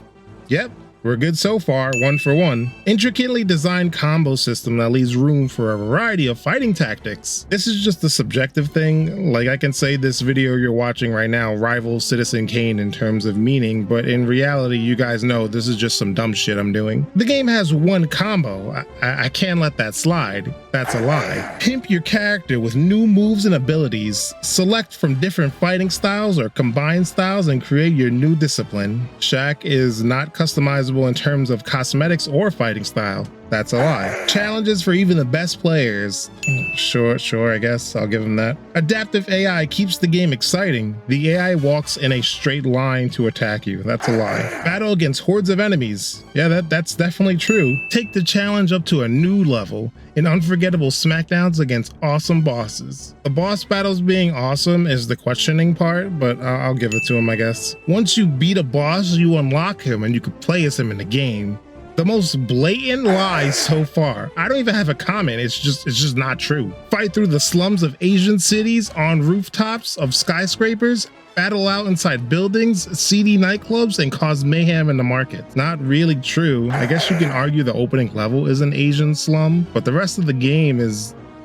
Yep, we're good so far, 1 for 1. Intricately designed combo system that leaves room for a variety of fighting tactics. This is just a subjective thing. Like, I can say this video you're watching right now rivals Citizen Kane in terms of meaning, but in reality, you guys know this is just some dumb shit I'm doing. The game has one combo. I can't let that slide. That's a lie. Pimp your character with new moves and abilities. Select from different fighting styles or combined styles and create your new discipline. Shaq is not customizable in terms of cosmetics or fighting style. That's a lie. Challenges for even the best players. Sure, I guess I'll give him that. Adaptive AI keeps the game exciting. The AI walks in a straight line to attack you. That's a lie. Battle against hordes of enemies. Yeah, that's definitely true. Take the challenge up to a new level in unforgettable smackdowns against awesome bosses. The boss battles being awesome is the questioning part, but I'll give it to him, I guess. Once you beat a boss, you unlock him and you can play as him in the game. The most blatant lie so far. I don't even have a comment. It's just not true. Fight through the slums of Asian cities, on rooftops of skyscrapers, battle out inside buildings, seedy nightclubs, and cause mayhem in the market. Not really true. I guess you can argue the opening level is an Asian slum, but the rest of the game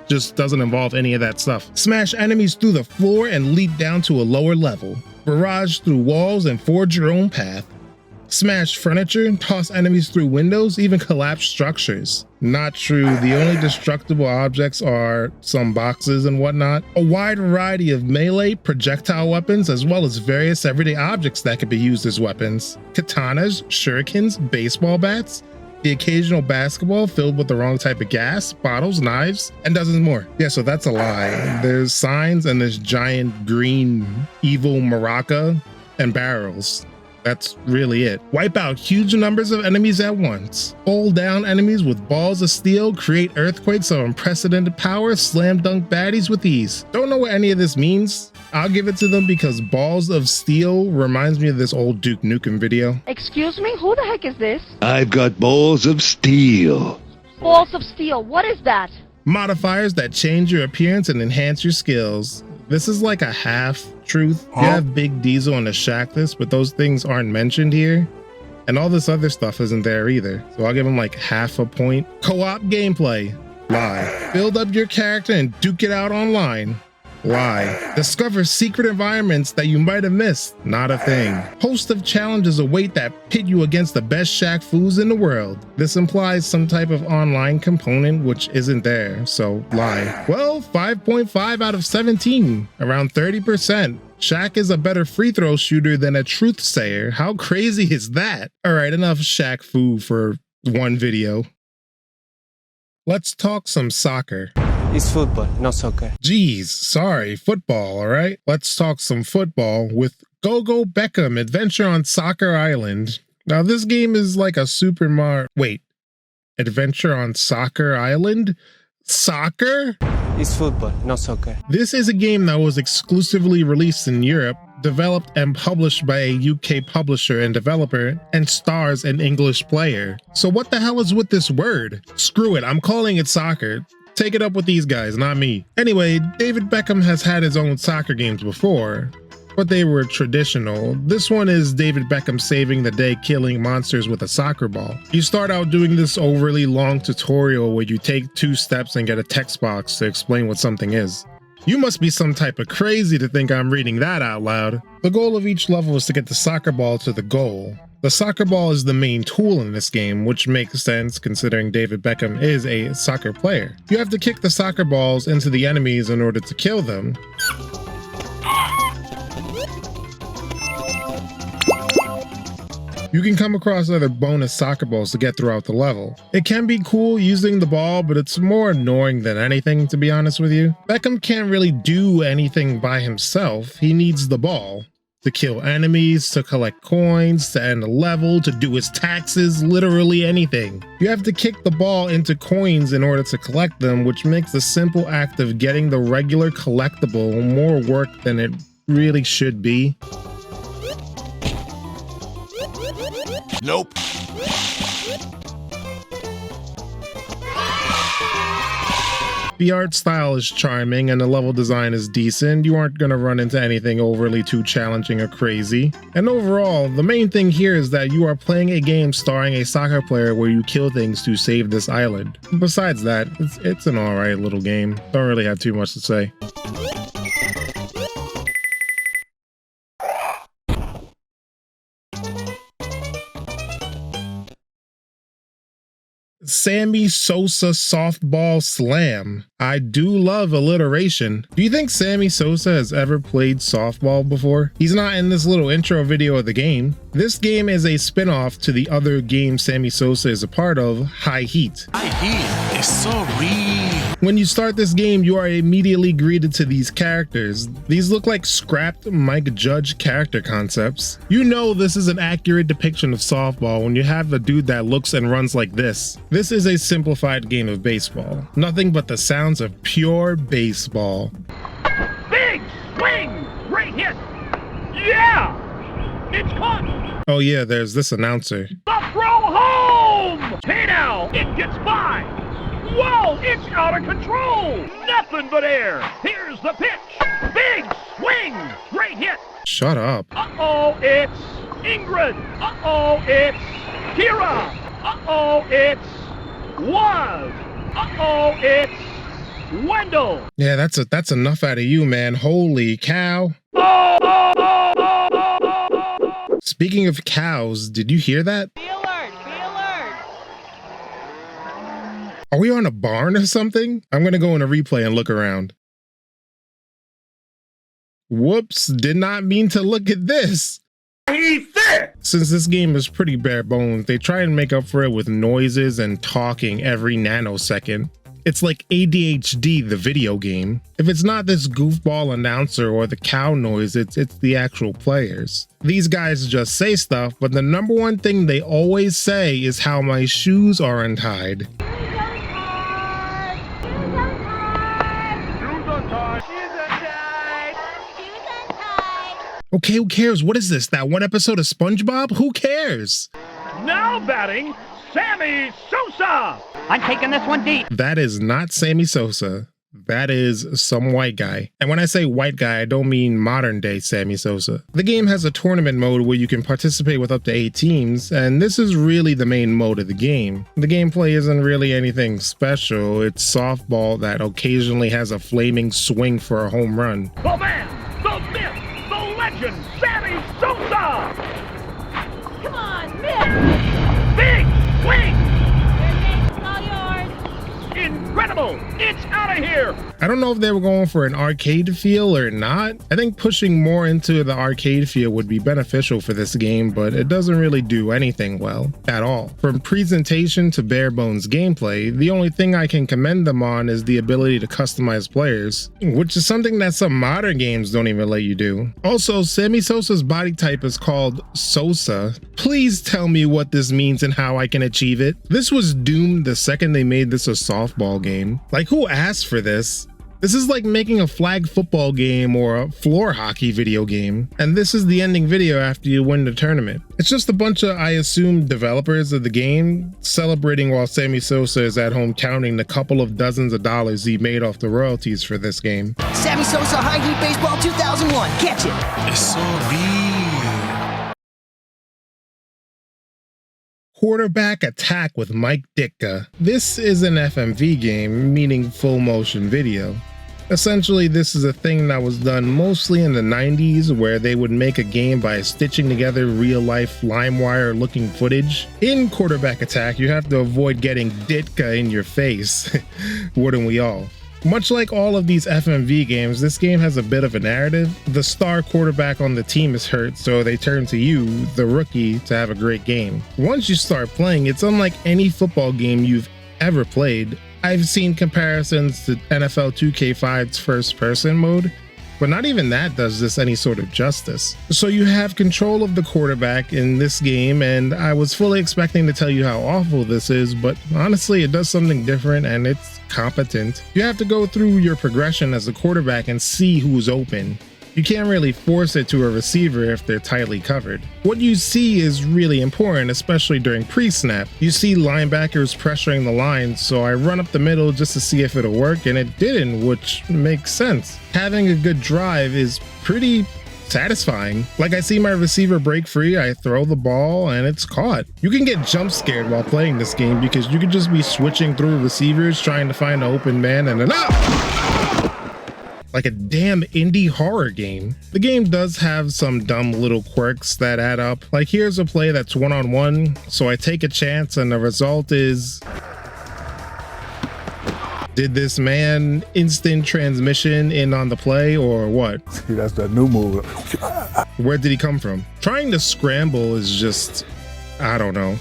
just doesn't involve any of that stuff. Smash enemies through the floor and leap down to a lower level. Barrage through walls and forge your own path. Smash furniture, toss enemies through windows, even collapse structures. Not true. The only destructible objects are some boxes and whatnot. A wide variety of melee, projectile weapons, as well as various everyday objects that can be used as weapons. Katanas, shurikens, baseball bats, the occasional basketball filled with the wrong type of gas, bottles, knives, and dozens more. Yeah, so that's a lie. There's signs and this giant green evil maraca and barrels. That's really it. Wipe out huge numbers of enemies at once. Hold down enemies with balls of steel, create earthquakes of unprecedented power, slam dunk baddies with ease. Don't know what any of this means? I'll give it to them because balls of steel reminds me of this old Duke Nukem video. Excuse me, who the heck is this? I've got balls of steel. Balls of steel, what is that? Modifiers that change your appearance and enhance your skills. This is like a half truth. You have Big Diesel and the Shaq list, but those things aren't mentioned here. And all this other stuff isn't there either. So I'll give him like half a point. Co-op gameplay. Lie. Build up your character and duke it out online. Lie. Discover secret environments that you might have missed. Not a thing. Host of challenges await that pit you against the best Shaq Fus in the world. This implies some type of online component which isn't there, so lie. Well, 5.5 out of 17, around 30%. Shaq is a better free throw shooter than a truth sayer. How crazy is that? All right, enough Shaq Fu for one video. Let's talk some soccer. It's football, not soccer. Geez, sorry, football, all right? Let's talk some football with Go Beckham Adventure on Soccer Island. Now, this game is like a Super Mario... Wait, Adventure on Soccer Island? Soccer? It's football, not soccer. This is a game that was exclusively released in Europe, developed and published by a UK publisher and developer, and stars an English player. So what the hell is with this word? Screw it, I'm calling it soccer. Take it up with these guys, not me. Anyway, David Beckham has had his own soccer games before, but they were traditional. This one is David Beckham saving the day killing monsters with a soccer ball. You start out doing this overly long tutorial where you take 2 steps and get a text box to explain what something is. You must be some type of crazy to think I'm reading that out loud. The goal of each level is to get the soccer ball to the goal. The soccer ball is the main tool in this game, which makes sense considering David Beckham is a soccer player. You have to kick the soccer balls into the enemies in order to kill them. You can come across other bonus soccer balls to get throughout the level. It can be cool using the ball, but it's more annoying than anything, to be honest with you. Beckham can't really do anything by himself. He needs the ball to kill enemies, to collect coins, to end a level, to do his taxes, literally anything. You have to kick the ball into coins in order to collect them, which makes the simple act of getting the regular collectible more work than it really should be. Nope. The art style is charming and the level design is decent. You aren't going to run into anything overly too challenging or crazy. And overall, the main thing here is that you are playing a game starring a soccer player where you kill things to save this island. Besides that, it's an alright little game. Don't really have too much to say. Sammy Sosa softball slam. I do love alliteration. Do you think Sammy Sosa has ever played softball before? He's not in this little intro video of the game. This game is a spin-off to the other game Sammy Sosa is a part of, High Heat. High Heat is so real. When you start this game, you are immediately greeted to these characters. These look like scrapped Mike Judge character concepts. You know this is an accurate depiction of softball when you have a dude that looks and runs like this. This is a simplified game of baseball. Nothing but the sounds of pure baseball. Big swing! Great hit! Yeah! It's caught! Oh yeah, there's this announcer. The throw home! Hey now! It gets by! Whoa! It's out of control! Nothing but air! Here's the pitch! Big swing! Great hit! Shut up. Uh-oh, it's Ingrid! Uh-oh, it's Kira! Uh-oh, it's Was! Uh-oh, it's Wendell! Yeah, that's enough out of you, man. Holy cow. Speaking of cows, did you hear that? Be alert! Be alert! Are we on a barn or something? I'm gonna go in a replay and look around. Whoops, did not mean to look at this. Since this game is pretty bare bones, they try and make up for it with noises and talking every nanosecond. It's like ADHD, the video game. If it's not this goofball announcer or the cow noise, it's the actual players. These guys just say stuff, but the number one thing they always say is how my shoes are untied. Okay, who cares? What is this? That one episode of SpongeBob? Who cares? Now batting, Sammy Sosa! I'm taking this one deep. That is not Sammy Sosa. That is some white guy. And when I say white guy, I don't mean modern day Sammy Sosa. The game has a tournament mode where you can participate with up to 8 teams, and this is really the main mode of the game. The gameplay isn't really anything special. It's softball that occasionally has a flaming swing for a home run. The man, the myth, the legend, Sammy Sosa! Come on, miss! Big swing! It's all yours. Incredible! It's out of here! I don't know if they were going for an arcade feel or not. I think pushing more into the arcade feel would be beneficial for this game, but it doesn't really do anything well at all. From presentation to bare bones gameplay, the only thing I can commend them on is the ability to customize players, which is something that some modern games don't even let you do. Also, Sammy Sosa's body type is called Sosa. Please tell me what this means and how I can achieve it. This was doomed the second they made this a softball game. Like, who asked for this? This is like making a flag football game or a floor hockey video game, and this is the ending video after you win the tournament. It's just a bunch of, I assume, developers of the game celebrating while Sammy Sosa is at home counting the couple of dozens of dollars he made off the royalties for this game. Sammy Sosa High Heat Baseball 2001. Catch it. It's so real. Quarterback Attack with Mike Ditka. This is an FMV game, meaning full motion video. Essentially, this is a thing that was done mostly in the 90s, where they would make a game by stitching together real-life LimeWire looking footage. In Quarterback Attack, you have to avoid getting Ditka in your face. Wouldn't we all? Much like all of these FMV games, this game has a bit of a narrative. The star quarterback on the team is hurt, so they turn to you, the rookie, to have a great game. Once you start playing, it's unlike any football game you've ever played. I've seen comparisons to NFL 2K5's first person mode, but not even that does this any sort of justice. So you have control of the quarterback in this game, and I was fully expecting to tell you how awful this is, but honestly it does something different and it's competent. You have to go through your progression as a quarterback and see who's open. You can't really force it to a receiver if they're tightly covered. What you see is really important, especially during pre-snap. You see linebackers pressuring the line, so I run up the middle just to see if it'll work, and it didn't, which makes sense. Having a good drive is pretty satisfying. Like, I see my receiver break free, I throw the ball, and it's caught. You can get jump scared while playing this game because you could just be switching through receivers trying to find an open man and then like a damn indie horror game. The game does have some dumb little quirks that add up. Like, here's a play that's one-on-one, so I take a chance and the result is... Did this man instant transmission in on the play or what? See, that's that new move. Where did he come from? Trying to scramble is just, I don't know.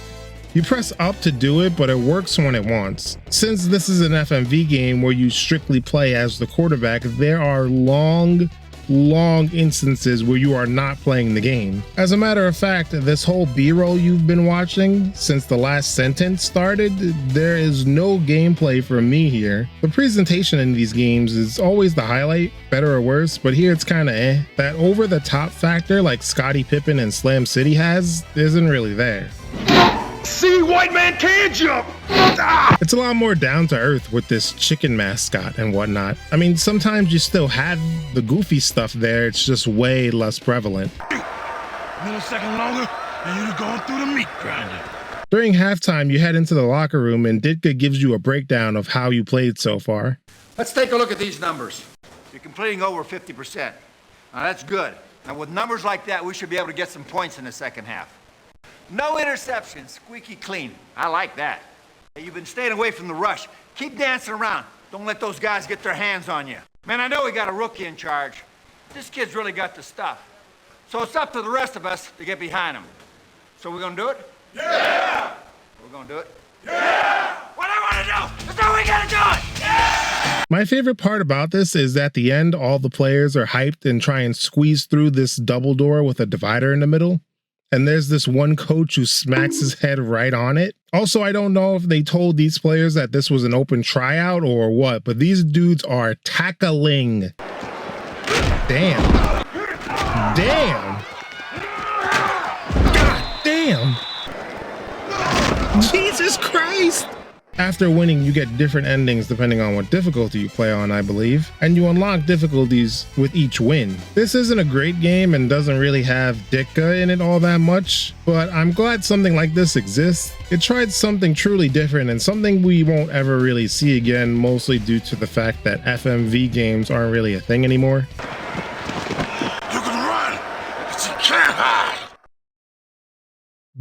You press up to do it, but it works when it wants. Since this is an FMV game where you strictly play as the quarterback, there are long instances where you are not playing the game. As a matter of fact, this whole B-roll you've been watching since the last sentence started, there is no gameplay from me here. The presentation in these games is always the highlight, better or worse, but here it's kinda eh. That over-the-top factor like Scottie Pippen and Slam City has isn't really there. See, white man can jump! It's a lot more down to earth with this chicken mascot and whatnot. I mean, sometimes you still have the goofy stuff there, it's just way less prevalent. A millisecond longer, and you'd have gone through the meat grinder. During halftime, you head into the locker room and Ditka gives you a breakdown of how you played so far. Let's take a look at these numbers. You're completing over 50%. Now that's good. Now with numbers like that, we should be able to get some points in the second half. No interceptions, squeaky clean. I like that. You've been staying away from the rush. Keep dancing around. Don't let those guys get their hands on you. Man, I know we got a rookie in charge. This kid's really got the stuff. So it's up to the rest of us to get behind him. So we're gonna do it? Yeah! We're gonna do it? Yeah! What I wanna do! That's how we gotta do it! Yeah! My favorite part about this is at the end, all the players are hyped and try and squeeze through this double door with a divider in the middle. And there's this one coach who smacks his head right on it. Also, I don't know if they told these players that this was an open tryout or what, but these dudes are tackling. Damn. Damn. God damn. Jesus Christ. After winning, you get different endings depending on what difficulty you play on, I believe, and you unlock difficulties with each win. This isn't a great game and doesn't really have Ditka in it all that much, but I'm glad something like this exists. It tried something truly different and something we won't ever really see again, mostly due to the fact that FMV games aren't really a thing anymore. You can run, but you can't hide.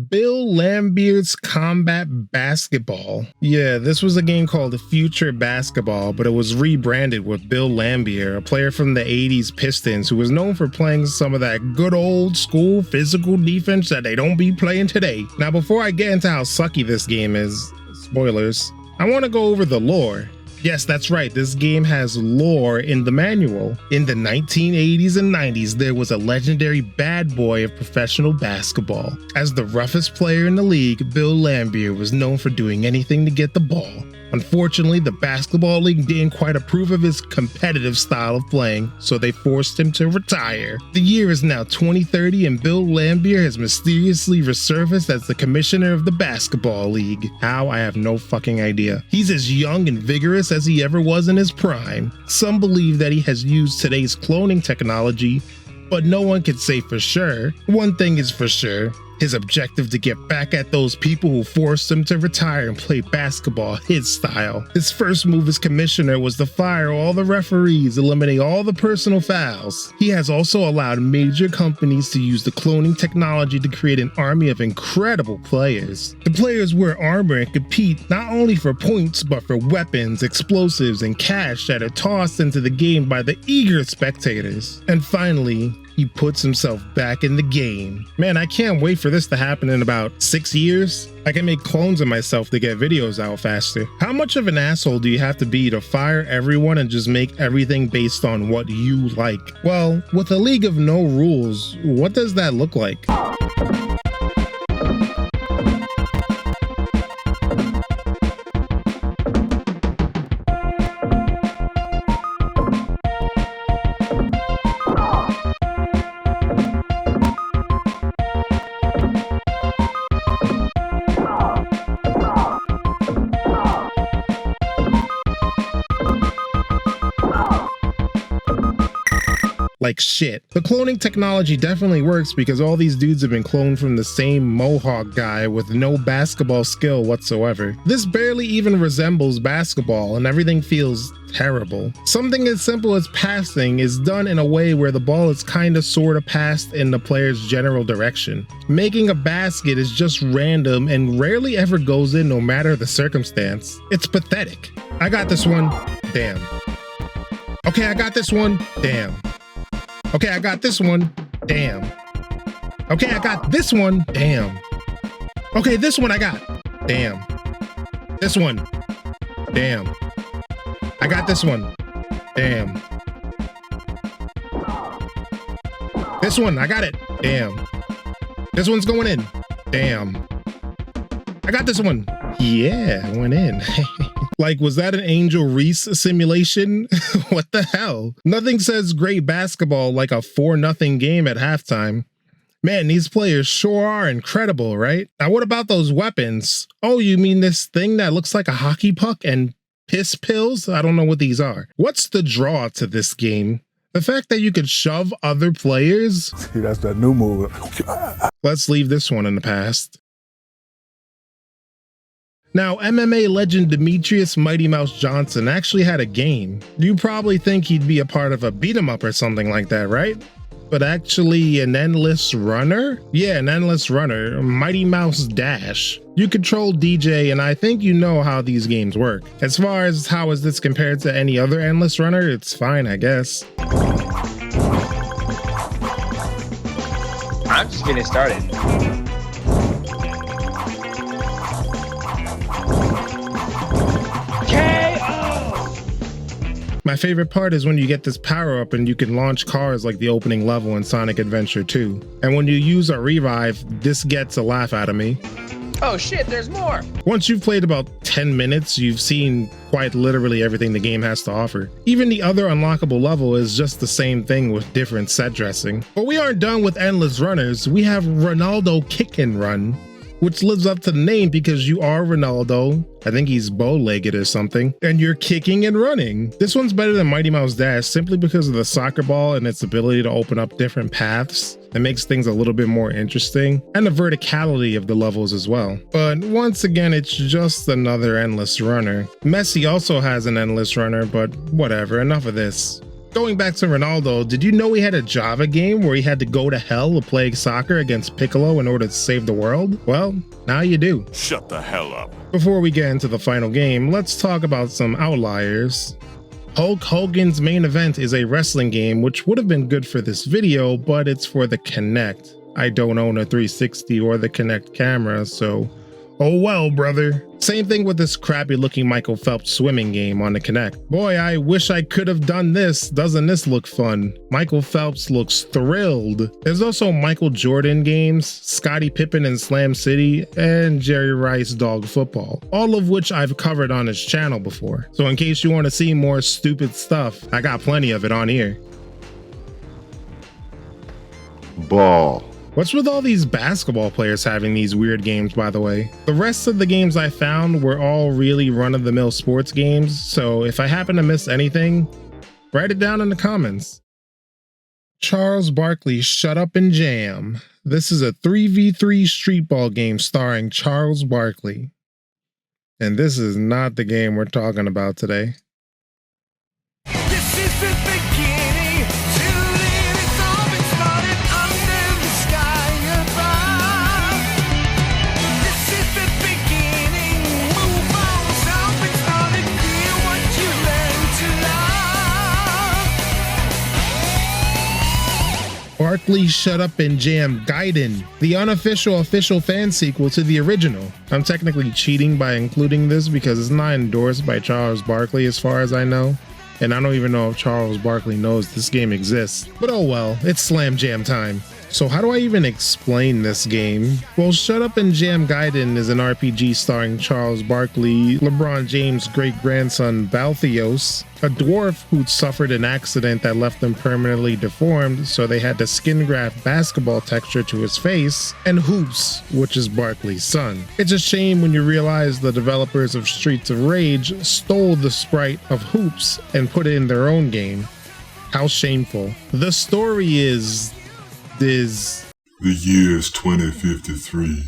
Bill Laimbeers Combat Basketball. Yeah, this was a game called Future Basketball, but it was rebranded with Bill Laimbeer, a player from the 80s Pistons who was known for playing some of that good old school physical defense that they don't be playing today. Now, before I get into how sucky this game is, spoilers, I want to go over the lore. Yes, that's right, this game has lore in the manual. In the 1980s and 90s, there was a legendary bad boy of professional basketball. As the roughest player in the league, Bill Laimbeer was known for doing anything to get the ball. Unfortunately, the basketball league didn't quite approve of his competitive style of playing, so they forced him to retire. The year is now 2030 and Bill Laimbeer has mysteriously resurfaced as the commissioner of the basketball league. How? I have no fucking idea. He's as young and vigorous as he ever was in his prime. Some believe that he has used today's cloning technology, but no one can say for sure. One thing is for sure, His objective to get back at those people who forced him to retire and play basketball his style. His first move as commissioner was to fire all the referees, eliminate all the personal fouls. He has also allowed major companies to use the cloning technology to create an army of incredible players. The players wear armor and compete not only for points but for weapons, explosives, and cash that are tossed into the game by the eager spectators. And finally, he puts himself back in the game. Man, I can't wait for this to happen in about 6 years. I can make clones of myself to get videos out faster. How much of an asshole do you have to be to fire everyone and just make everything based on what you like? Well, with a league of no rules, what does that look like? Like shit. The cloning technology definitely works because all these dudes have been cloned from the same mohawk guy with no basketball skill whatsoever. This barely even resembles basketball and everything feels terrible. Something as simple as passing is done in a way where the ball is kinda sorta passed in the player's general direction. Making a basket is just random and rarely ever goes in no matter the circumstance. It's pathetic. I got this one. Damn. Okay, I got this one. Damn. Okay, I got this one. Damn. Okay, I got this one. Damn. Okay, this one I got. Damn. This one. Damn. I got this one. Damn. This one, I got it. Damn. This one's going in. Damn. I got this one. Yeah, I went in. Like, was that an Angel Reese simulation? What the hell? Nothing says great basketball like a 4-0 game at halftime. Man, these players sure are incredible, right? Now, what about those weapons? Oh, you mean this thing that looks like a hockey puck and piss pills? I don't know what these are. What's the draw to this game? The fact that you could shove other players? See, that's that new move. Let's leave this one in the past. Now, MMA legend Demetrius Mighty Mouse Johnson actually had a game. You probably think he'd be a part of a beat-em-up or something like that, right? But actually an endless runner? Yeah, an endless runner, Mighty Mouse Dash. You control DJ, and I think you know how these games work. As far as how is this compared to any other endless runner, it's fine, I guess. I'm just getting started. My favorite part is when you get this power up and you can launch cars like the opening level in Sonic Adventure 2. And when you use a revive, this gets a laugh out of me. Oh shit, there's more! Once you've played about 10 minutes, you've seen quite literally everything the game has to offer. Even the other unlockable level is just the same thing with different set dressing. But we aren't done with endless runners. We have Ronaldo Kick and Run, which lives up to the name because you are Ronaldo. I think he's bow-legged or something, and you're kicking and running. This one's better than Mighty Mouse Dash simply because of the soccer ball and its ability to open up different paths. It makes things a little bit more interesting, and the verticality of the levels as well. But once again, it's just another endless runner. Messi also has an endless runner, but whatever, enough of this. Going back to Ronaldo, did you know he had a Java game where he had to go to hell to play soccer against Piccolo in order to save the world? Well, now you do. Shut the hell up. Before we get into the final game, let's talk about some outliers. Hulk Hogan's Main Event is a wrestling game which would have been good for this video, but it's for the Kinect. I don't own a 360 or the Kinect camera, so oh well, brother. Same thing with this crappy looking Michael Phelps swimming game on the Kinect. Boy, I wish I could have done this. Doesn't this look fun? Michael Phelps looks thrilled. There's also Michael Jordan games, Scottie Pippen in Slam City, and Jerry Rice Dog Football, all of which I've covered on his channel before. So in case you want to see more stupid stuff, I got plenty of it on here. Ball. What's with all these basketball players having these weird games, by the way? The rest of the games I found were all really run-of-the-mill sports games, so if I happen to miss anything, write it down in the comments. Charles Barkley, Shut Up and Jam. This is a 3v3 street ball game starring Charles Barkley. And this is not the game we're talking about today. This is the beginning. Truly, it's all been started under the sky above. This is the beginning. Move on, stop and start and feel what you learn to love. Barkley, Shut Up and Jam Gaiden, the unofficial official fan sequel to the original. I'm technically cheating by including this because it's not endorsed by Charles Barkley as far as I know. And I don't even know if Charles Barkley knows this game exists. But oh well, it's Slam Jam time. So how do I even explain this game? Well, Shut Up and Jam Gaiden is an RPG starring Charles Barkley, LeBron James' great-grandson Balthios, a dwarf who'd suffered an accident that left him permanently deformed, so they had to skin graft basketball texture to his face, and Hoops, which is Barkley's son. It's a shame when you realize the developers of Streets of Rage stole the sprite of Hoops and put it in their own game. How shameful. The story is... The year is 2053.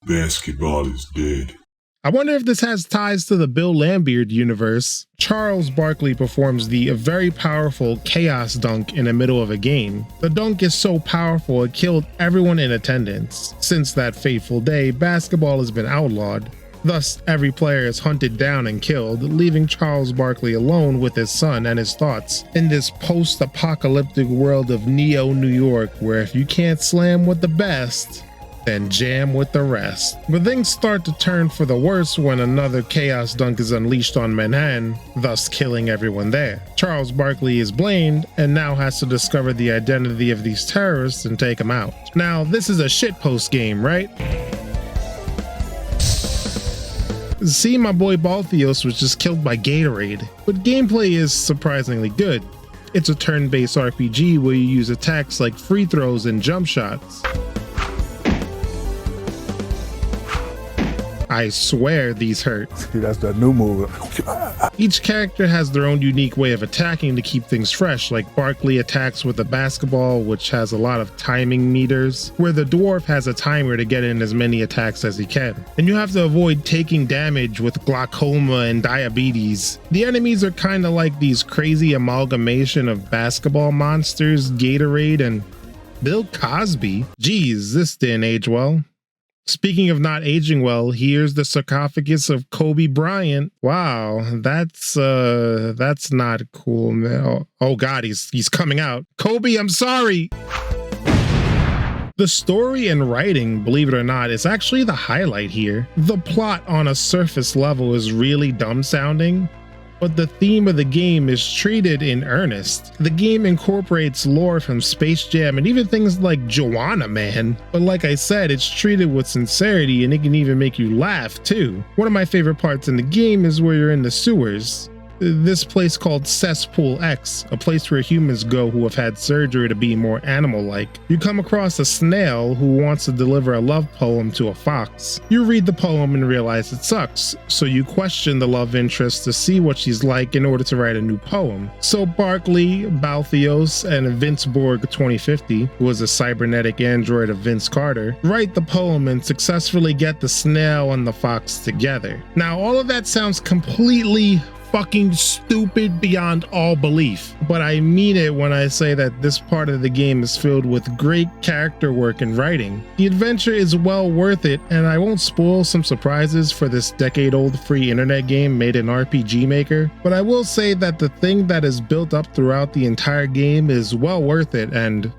Basketball is dead. I wonder if this has ties to the Bill Laimbeers universe. Charles Barkley performs the very powerful Chaos Dunk in the middle of a game. The dunk is so powerful it killed everyone in attendance. Since that fateful day, basketball has been outlawed. Thus, every player is hunted down and killed, leaving Charles Barkley alone with his son and his thoughts in this post-apocalyptic world of Neo New York, where if you can't slam with the best, then jam with the rest. But things start to turn for the worse when another Chaos Dunk is unleashed on Manhattan, thus killing everyone there. Charles Barkley is blamed and now has to discover the identity of these terrorists and take them out. Now, this is a shitpost game, right? See, my boy Balthios was just killed by Gatorade, but gameplay is surprisingly good. It's a turn-based RPG where you use attacks like free throws and jump shots. I swear these hurt. That's that new move. Each character has their own unique way of attacking to keep things fresh, like Barkley attacks with a basketball, which has a lot of timing meters, where the dwarf has a timer to get in as many attacks as he can. And you have to avoid taking damage with glaucoma and diabetes. The enemies are kind of like these crazy amalgamation of basketball monsters, Gatorade, and Bill Cosby. Geez, this didn't age well. Speaking of not aging well, here's the sarcophagus of Kobe Bryant. Wow, that's not cool, man. Oh God, he's coming out. Kobe, I'm sorry. The story and writing, believe it or not, is actually the highlight here. The plot on a surface level is really dumb sounding, but the theme of the game is treated in earnest. The game incorporates lore from Space Jam and even things like Joanna Man. But like I said, it's treated with sincerity and it can even make you laugh too. One of my favorite parts in the game is where you're in the sewers. This place called Cesspool X, a place where humans go who have had surgery to be more animal-like. You come across a snail who wants to deliver a love poem to a fox. You read the poem and realize it sucks, so you question the love interest to see what she's like in order to write a new poem. So Barkley, Balthios, and Vince Borg 2050, who was a cybernetic android of Vince Carter, write the poem and successfully get the snail and the fox together. Now, all of that sounds completely fucking stupid beyond all belief, but I mean it when I say that this part of the game is filled with great character work and writing. The adventure is well worth it, and I won't spoil some surprises for this decade-old free internet game made in RPG Maker, but I will say that the thing that is built up throughout the entire game is well worth it and,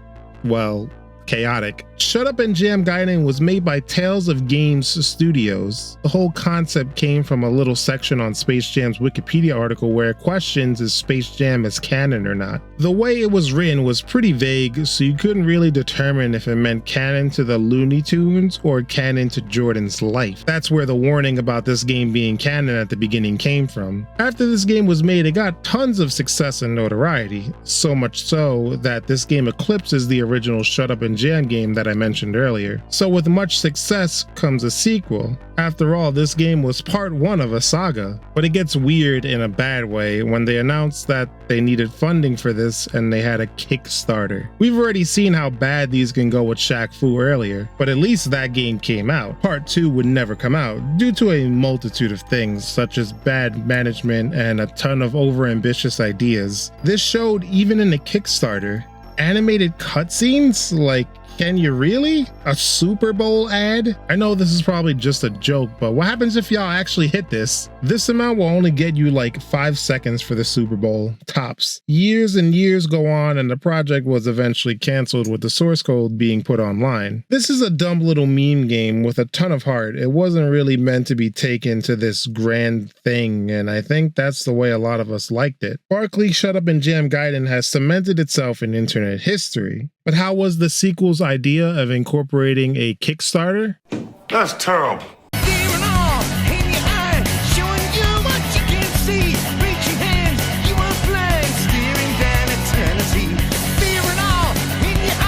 well, chaotic. Shut Up and Jam Gaiden was made by Tales of Games Studios. The whole concept came from a little section on Space Jam's Wikipedia article where it questions if Space Jam is canon or not. The way it was written was pretty vague, so you couldn't really determine if it meant canon to the Looney Tunes or canon to Jordan's life. That's where the warning about this game being canon at the beginning came from. After this game was made, it got tons of success and notoriety, so much so that this game eclipses the original Shut Up and Jam game that I mentioned earlier. So with much success comes a sequel. After all, this game was part 1 of a saga, but it gets weird in a bad way when they announced that they needed funding for this and they had a Kickstarter. We've already seen how bad these can go with Shaq Fu earlier, but at least that game came out. Part 2 would never come out due to a multitude of things such as bad management and a ton of overambitious ideas. This showed even in the Kickstarter. Animated cutscenes? Like, can you really? A Super Bowl ad? I know this is probably just a joke, but what happens if y'all actually hit this? This amount will only get you like 5 seconds for the Super Bowl, tops. Years and years go on and the project was eventually canceled with the source code being put online. This is a dumb little meme game with a ton of heart. It wasn't really meant to be taken to this grand thing, and I think that's the way a lot of us liked it. Barkley, Shutup, and Jam Gaiden has cemented itself in internet history. But how was the sequel's idea of incorporating a Kickstarter? That's terrible.